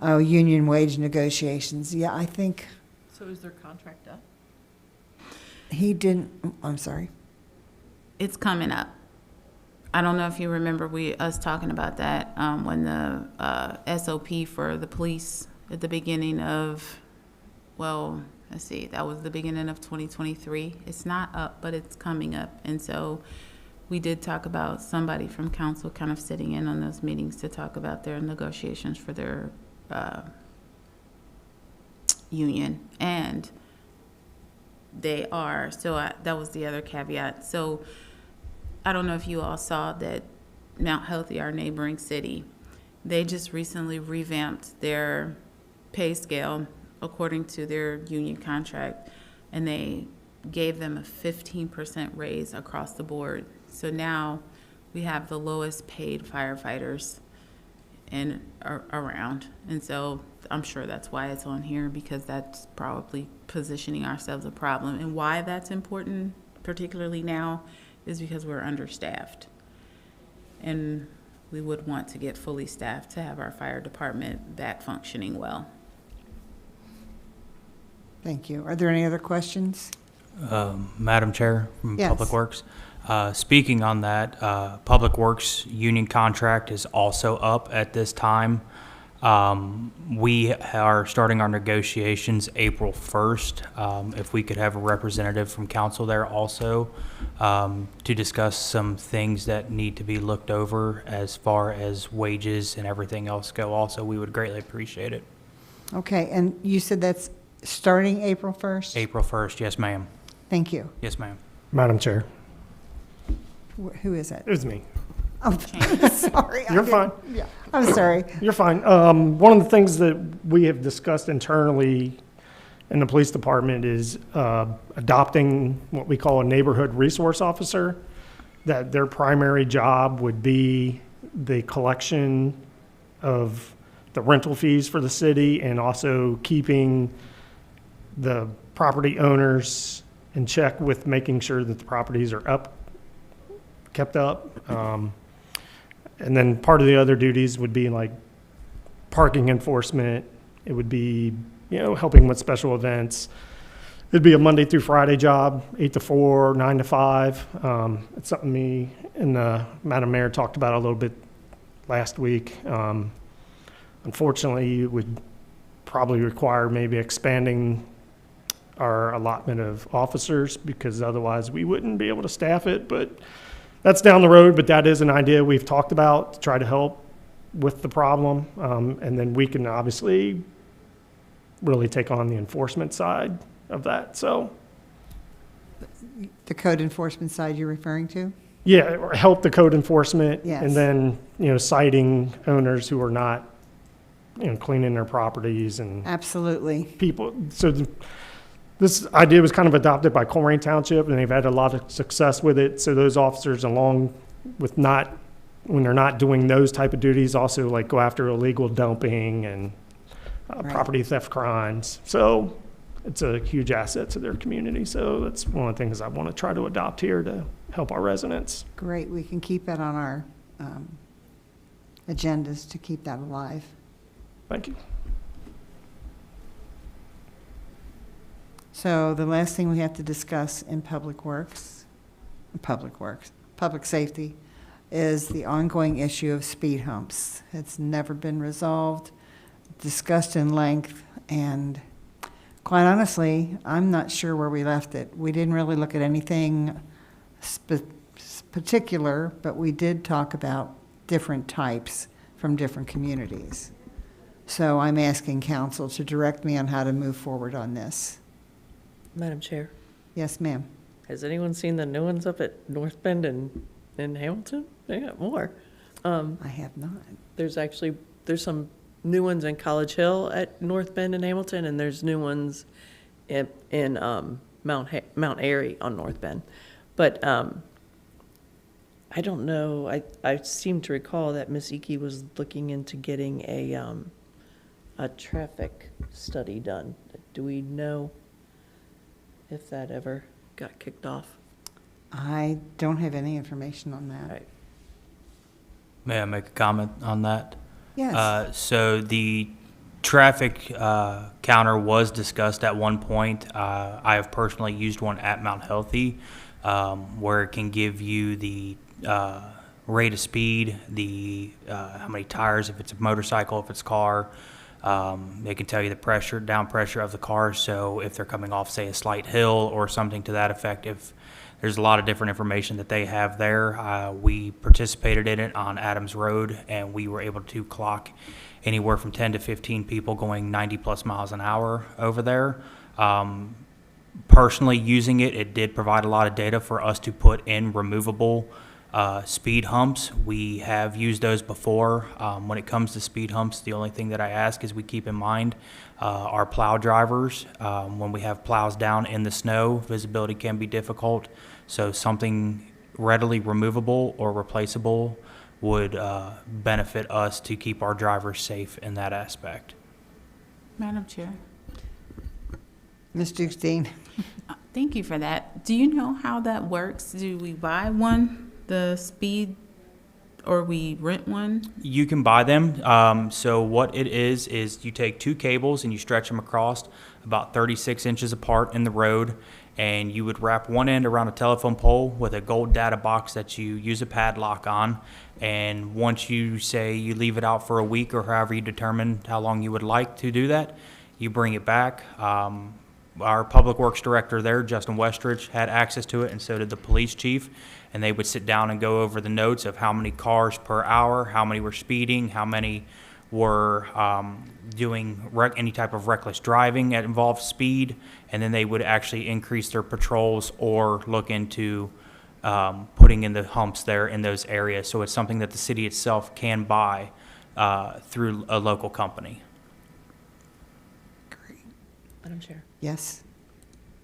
Oh, union wage negotiations. Yeah, I think So is their contract up? he didn't, I'm sorry. It's coming up. I don't know if you remember us talking about that when the SOP for the police at the beginning of, that was the beginning of 2023. It's not up, but it's coming up. And so we did talk about somebody from council kind of sitting in on those meetings to talk about their negotiations for their union. And they are, that was the other caveat. So I don't know if you all saw that Mount Healthy, our neighboring city, they just recently revamped their pay scale according to their union contract, and they gave them a 15% raise across the board. So now we have the lowest paid firefighters around. And so I'm sure that's why it's on here, because that's probably positioning ourselves a problem. And why that's important, particularly now, is because we're understaffed. And we would want to get fully staffed to have our fire department back functioning well. Thank you. Are there any other questions? Madam Chair from Yes. Public Works. Speaking on that, Public Works union contract is also up at this time. We are starting our negotiations April 1st. If we could have a representative from council there also to discuss some things that need to be looked over as far as wages and everything else go also, we would greatly appreciate it. Okay, and you said that's starting April 1st? April 1st, yes, ma'am. Thank you. Yes, ma'am. Madam Chair, Who is it? it was me. Oh, sorry. I You're didn't- fine. Yeah, I'm sorry. You're fine. One of the things that we have discussed internally in the police department is adopting what we call a neighborhood resource officer, that their primary job would be the collection of the rental fees for the city and also keeping the property owners in check with making sure that the properties are kept up. And then part of the other duties would be like parking enforcement. It would be, helping with special events. It'd be a Monday through Friday job, 8 to 4, 9 to 5. It's something me and Madam Mayor talked about a little bit last week. Unfortunately, it would probably require maybe expanding our allotment of officers because otherwise we wouldn't be able to staff it. But that's down the road, but that is an idea we've talked about to try to help with the problem. And then we can obviously really take on the enforcement side of that. So, The code enforcement side you're referring to? yeah, or help the code enforcement. Yes. And then, citing owners who are not, cleaning their properties and Absolutely. people. So this idea was kind of adopted by Colerain Township, and they've had a lot of success with it. So those officers, along with when they're not doing those type of duties, also like go after illegal dumping and Right. property theft crimes. So it's a huge asset to their community. So that's one of the things I want to try to adopt here to help our residents. Great, we can keep that on our agendas to keep that alive. Thank you. So the last thing we have to discuss in public safety, is the ongoing issue of speed humps. It's never been resolved, discussed in length, and quite honestly, I'm not sure where we left it. We didn't really look at anything particular, but we did talk about different types from different communities. So I'm asking council to direct me on how to move forward on this. Madam Chair, Yes, ma'am. has anyone seen the new ones up at North Bend and in Hamilton? They got more. I have not. There's some new ones in College Hill at North Bend and Hamilton, and there's new ones in Mount Airy on North Bend. But I don't know, I seem to recall that Ms. Ike was looking into getting a traffic study done. Do we know if that ever got kicked off? I don't have any information on that. Right. May I make a comment on that? Yes. So the traffic counter was discussed at one point. I have personally used one at Mount Healthy where it can give you the rate of speed, the how many tires, if it's a motorcycle, if it's a car. They can tell you the down pressure of the car. So if they're coming off, say, a slight hill or something to that effect, if there's a lot of different information that they have there. We participated in it on Adams Road, and we were able to clock anywhere from 10 to 15 people going 90 plus miles an hour over there. Personally using it, it did provide a lot of data for us to put in removable speed humps. We have used those before. When it comes to speed humps, the only thing that I ask is we keep in mind our plow drivers. When we have plows down in the snow, visibility can be difficult. So something readily removable or replaceable would benefit us to keep our drivers safe in that aspect. Madam Chair. Ms. Dukestein? Thank you for that. Do you know how that works? Do we buy one, the speed, or we rent one? You can buy them. So what it is you take two cables and you stretch them across about 36 inches apart in the road, and you would wrap one end around a telephone pole with a gold data box that you use a padlock on. And once you say you leave it out for a week or however you determine how long you would like to do that, you bring it back. Our Public Works Director there, Justin Westridge, had access to it, and so did the police chief. And they would sit down and go over the notes of how many cars per hour, how many were speeding, how many were doing any type of reckless driving that involved speed, and then they would actually increase their patrols or look into putting in the humps there in those areas. So it's something that the city itself can buy through a local company. Madam Chair. Yes.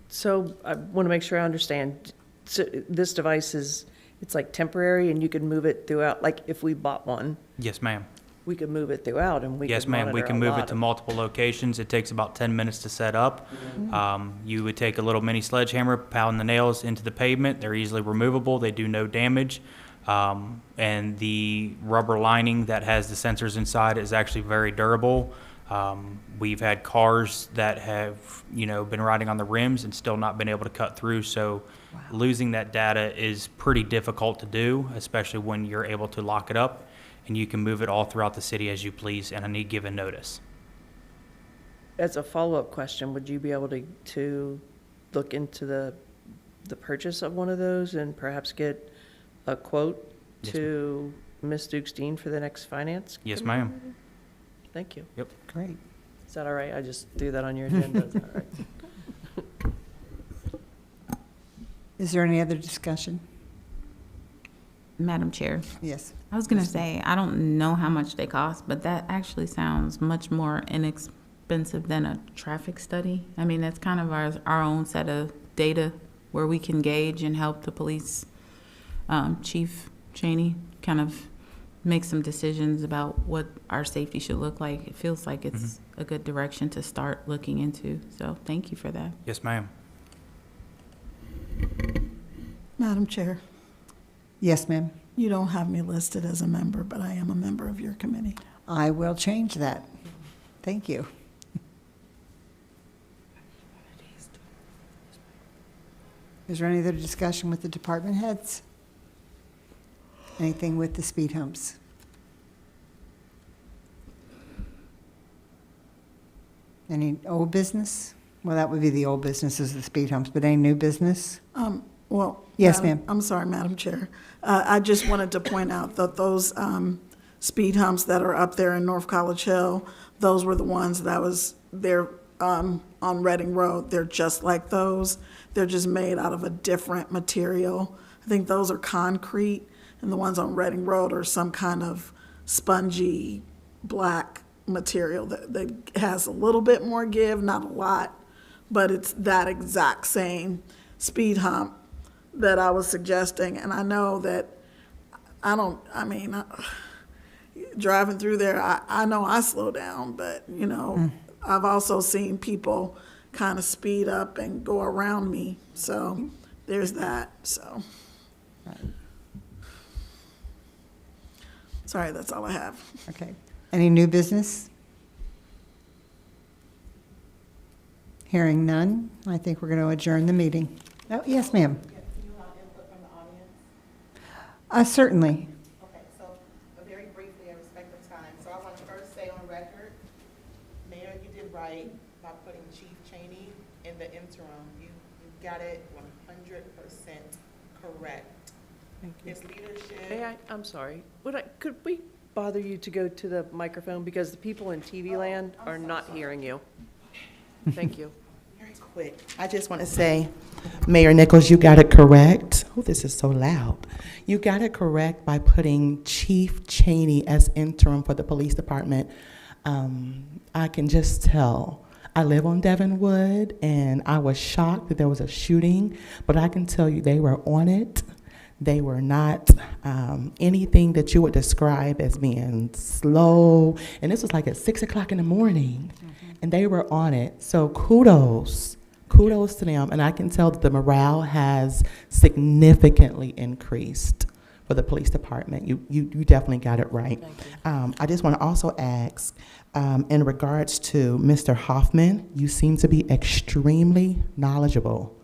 So I want to make sure I understand. So this device it's like temporary and you can move it throughout, like if we bought one, Yes, ma'am. we could move it throughout and we could Yes, ma'am. We monitor can a move lot it to of- multiple locations. It takes about 10 minutes to set up. You would take a little mini sledgehammer, pound the nails into the pavement. They're easily removable. They do no damage. And the rubber lining that has the sensors inside is actually very durable. We've had cars that have, been riding on the rims and still not been able to cut through. So losing that data is pretty difficult to do, especially when you're able to lock it up and you can move it all throughout the city as you please and any given notice. As a follow-up question, would you be able to look into the purchase of one of those and perhaps get a quote Yes, to Ms. Dukes-Dean for the next finance? Yes, ma'am. Thank you. Yep. Great. Is that all right? I just threw that on your agenda. Is that all right? Is there any other discussion? Madam Chair, Yes. I was going to say, I don't know how much they cost, but that actually sounds much more inexpensive than a traffic study. I mean, that's kind of our own set of data where we can gauge and help the police Chief Cheney kind of make some decisions about what our safety should look like. It feels like it's a good direction to start looking into. So thank you for that. Yes, ma'am. Madam Chair, Yes, ma'am. you don't have me listed as a member, but I am a member of your committee. I will change that. Thank you. Is there any other discussion with the department heads? Anything with the speed humps? Any old business? Well, that would be the old business is the speed humps, but any new business? Well. Yes, Madam- ma'am. I'm sorry, Madam Chair. I just wanted to point out that those speed humps that are up there in North College Hill, those were the ones they're on Reading Road. They're just like those. They're just made out of a different material. I think those are concrete, and the ones on Reading Road are some kind of spongy black material that has a little bit more give, not a lot, but it's that exact same speed hump that I was suggesting. And I know that driving through there, I know I slow down, but, I've also seen people kind of speed up and go around me. So there's that, so. Sorry, that's all I have. Okay. Any new business? Hearing none, I think we're going to adjourn the meeting. Oh, yes, ma'am. Can you allow input from the audience? Certainly. Okay, so very briefly, in respect of time, so I want to first say on record, Mayor, you did right by putting Chief Cheney in the interim. You got it 100% correct. Thank you. His leadership. I'm sorry. Could we bother you to go to the microphone because the people in TV land are not hearing you? Thank you. Very quick. I just want to say, Mayor Nichols, you got it correct. Oh, this is so loud. You got it correct by putting Chief Cheney as interim for the police department. I can just tell. I live on Devonwood, and I was shocked that there was a shooting, but I can tell you they were on it. They were not anything that you would describe as being slow. And this was like at 6 o'clock in the morning, and they were on it. So kudos to them. And I can tell that the morale has significantly increased for the police department. You definitely got it right. I just want to also ask, in regards to Mr. Hoffman, you seem to be extremely knowledgeable.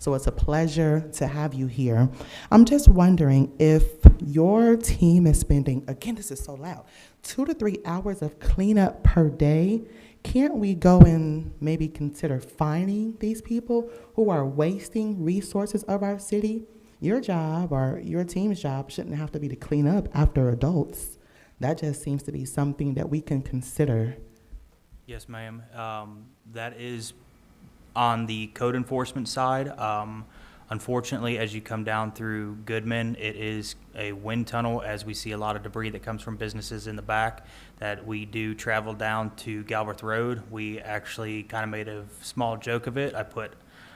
So it's a pleasure to have you here. I'm just wondering if your team is spending, again, this is so loud, 2 to 3 hours of cleanup per day. Can't we go and maybe consider fining these people who are wasting resources of our city? Your job or your team's job shouldn't have to be to clean up after adults. That just seems to be something that we can consider. Yes, ma'am. That is on the code enforcement side. Unfortunately, as you come down through Goodman, it is a wind tunnel, as we see a lot of debris that comes from businesses in the back, that we do travel down to Galbraith Road. We actually kind of made a small joke of it. I put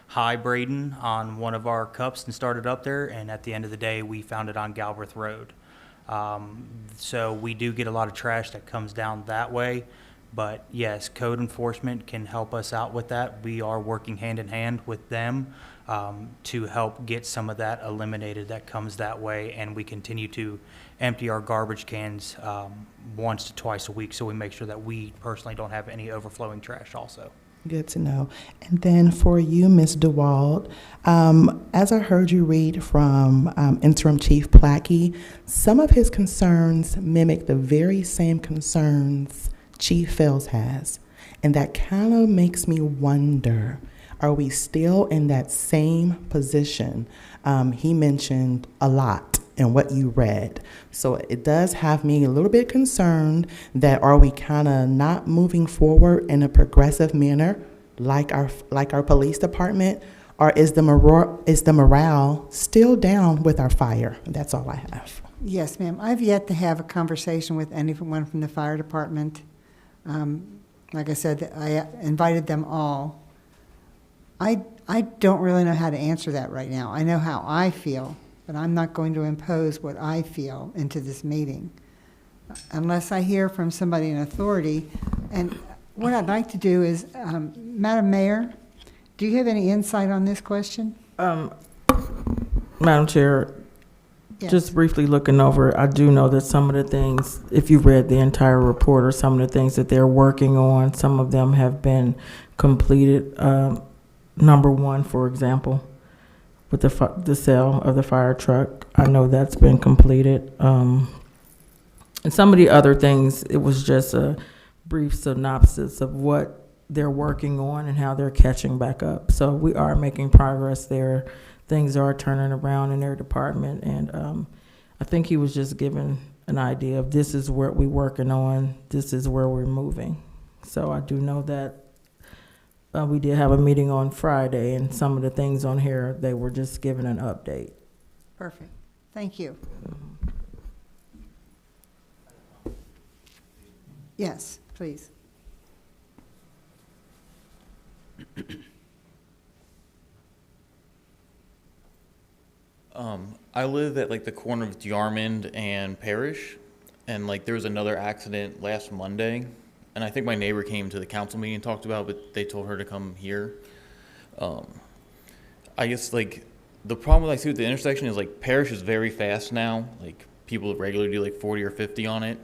"Hi Braden" on one of our cups and started up there, and at the end of the day, we found it on Galbraith Road. So we do get a lot of trash that comes down that way. But yes, code enforcement can help us out with that. We are working hand in hand with them to help get some of that eliminated that comes that way. And we continue to empty our garbage cans once to twice a week, so we make sure that we personally don't have any overflowing trash also. Good to know. And then for you, Ms. DeWald, as I heard you read from Interim Chief Plackey, some of his concerns mimic the very same concerns Chief Fells has. And that kind of makes me wonder, are we still in that same position? He mentioned a lot in what you read. So it does have me a little bit concerned that are we kind of not moving forward in a progressive manner like our police department, or is the morale still down with our fire? That's all I have. Yes, ma'am. I've yet to have a conversation with anyone from the fire department. Like I said, I invited them all. I don't really know how to answer that right now. I know how I feel, but I'm not going to impose what I feel into this meeting unless I hear from somebody in authority. And what I'd like to do is, Madam Mayor, do you have any insight on this question? Madam Chair, Yes. just briefly looking over, I do know that some of the things, if you read the entire report, or some of the things that they're working on, some of them have been completed. Number one, for example, with the sale of the fire truck, I know that's been completed. And some of the other things, it was just a brief synopsis of what they're working on and how they're catching back up. So we are making progress there. Things are turning around in their department, and I think he was just given an idea of this is what we're working on, this is where we're moving. So I do know that we did have a meeting on Friday, and some of the things on here, they were just given an update. Perfect. Thank you. Yes, please. I live at like the corner of DeArmond and Parrish, and like there was another accident last Monday, and I think my neighbor came to the council meeting and talked about it, but they told her to come here. I guess like the problem I see with the intersection is like Parrish is very fast now. Like people regularly do like 40 or 50 on it,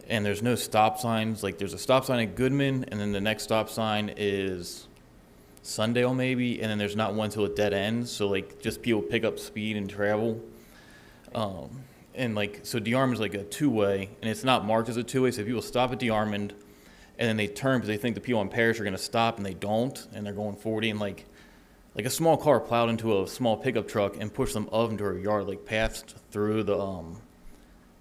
and there's no stop signs. Like there's a stop sign at Goodman, and then the next stop sign is Sundale maybe, and then there's not one till it dead ends, so like just people pick up speed and travel. And like so DeArmond is like a two-way, and it's not marked as a two-way, so people stop at DeArmond and then they turn because they think the people on Parrish are going to stop, and they don't, and they're going 40, and like a small car plowed into a small pickup truck and pushed them up into her yard, like passed through the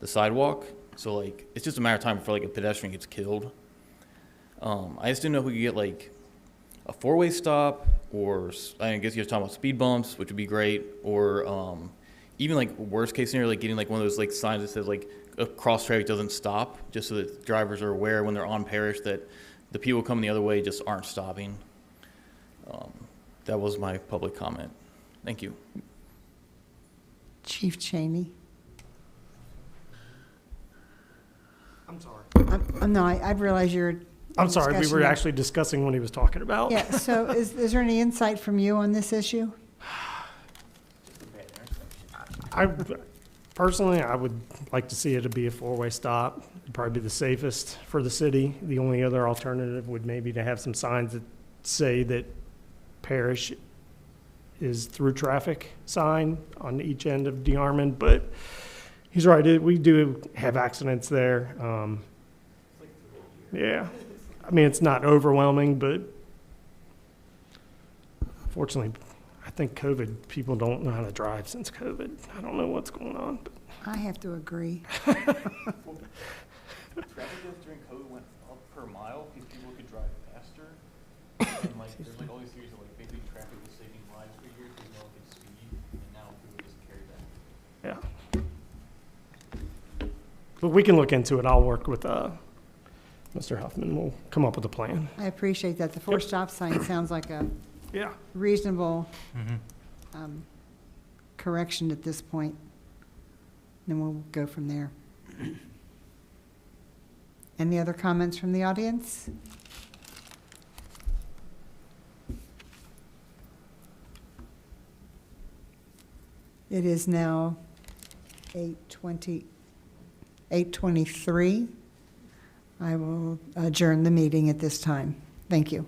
sidewalk. So like it's just a matter of time before like a pedestrian gets killed. I just didn't know if we could get like a four-way stop, or I guess you're talking about speed bumps, which would be great, or even like worst case scenario, like getting like one of those like signs that says like cross traffic doesn't stop, just so that drivers are aware when they're on Parrish that the people coming the other way just aren't stopping. That was my public comment. Thank you. Chief Cheney. I'm sorry. No, I realize you're. I'm sorry, we were discussion now. actually discussing what he was talking about. Yeah, so is there any insight from you on this issue? Personally, I would like to see it to be a four-way stop. It'd probably be the safest for the city. The only other alternative would maybe to have some signs that say that Parrish is through traffic sign on each end of DeArmond, but he's right, we do have accidents there. Yeah, I mean, it's not overwhelming, but fortunately, I think COVID, people don't know how to drive since COVID. I don't know what's going on, but I have to agree. Traffic deaths during COVID went up per mile because people could drive faster. And like, there's like all these series of like basically traffic was saving lives for years because no one could speed, and now people just carry that. yeah. But we can look into it. I'll work with Mr. Huffman. We'll come up with a plan. I appreciate that. The four stop sign sounds like a Yeah. reasonable correction at this point. Then we'll go from there. Any other comments from the audience? It is now 8:23. I will adjourn the meeting at this time. Thank you.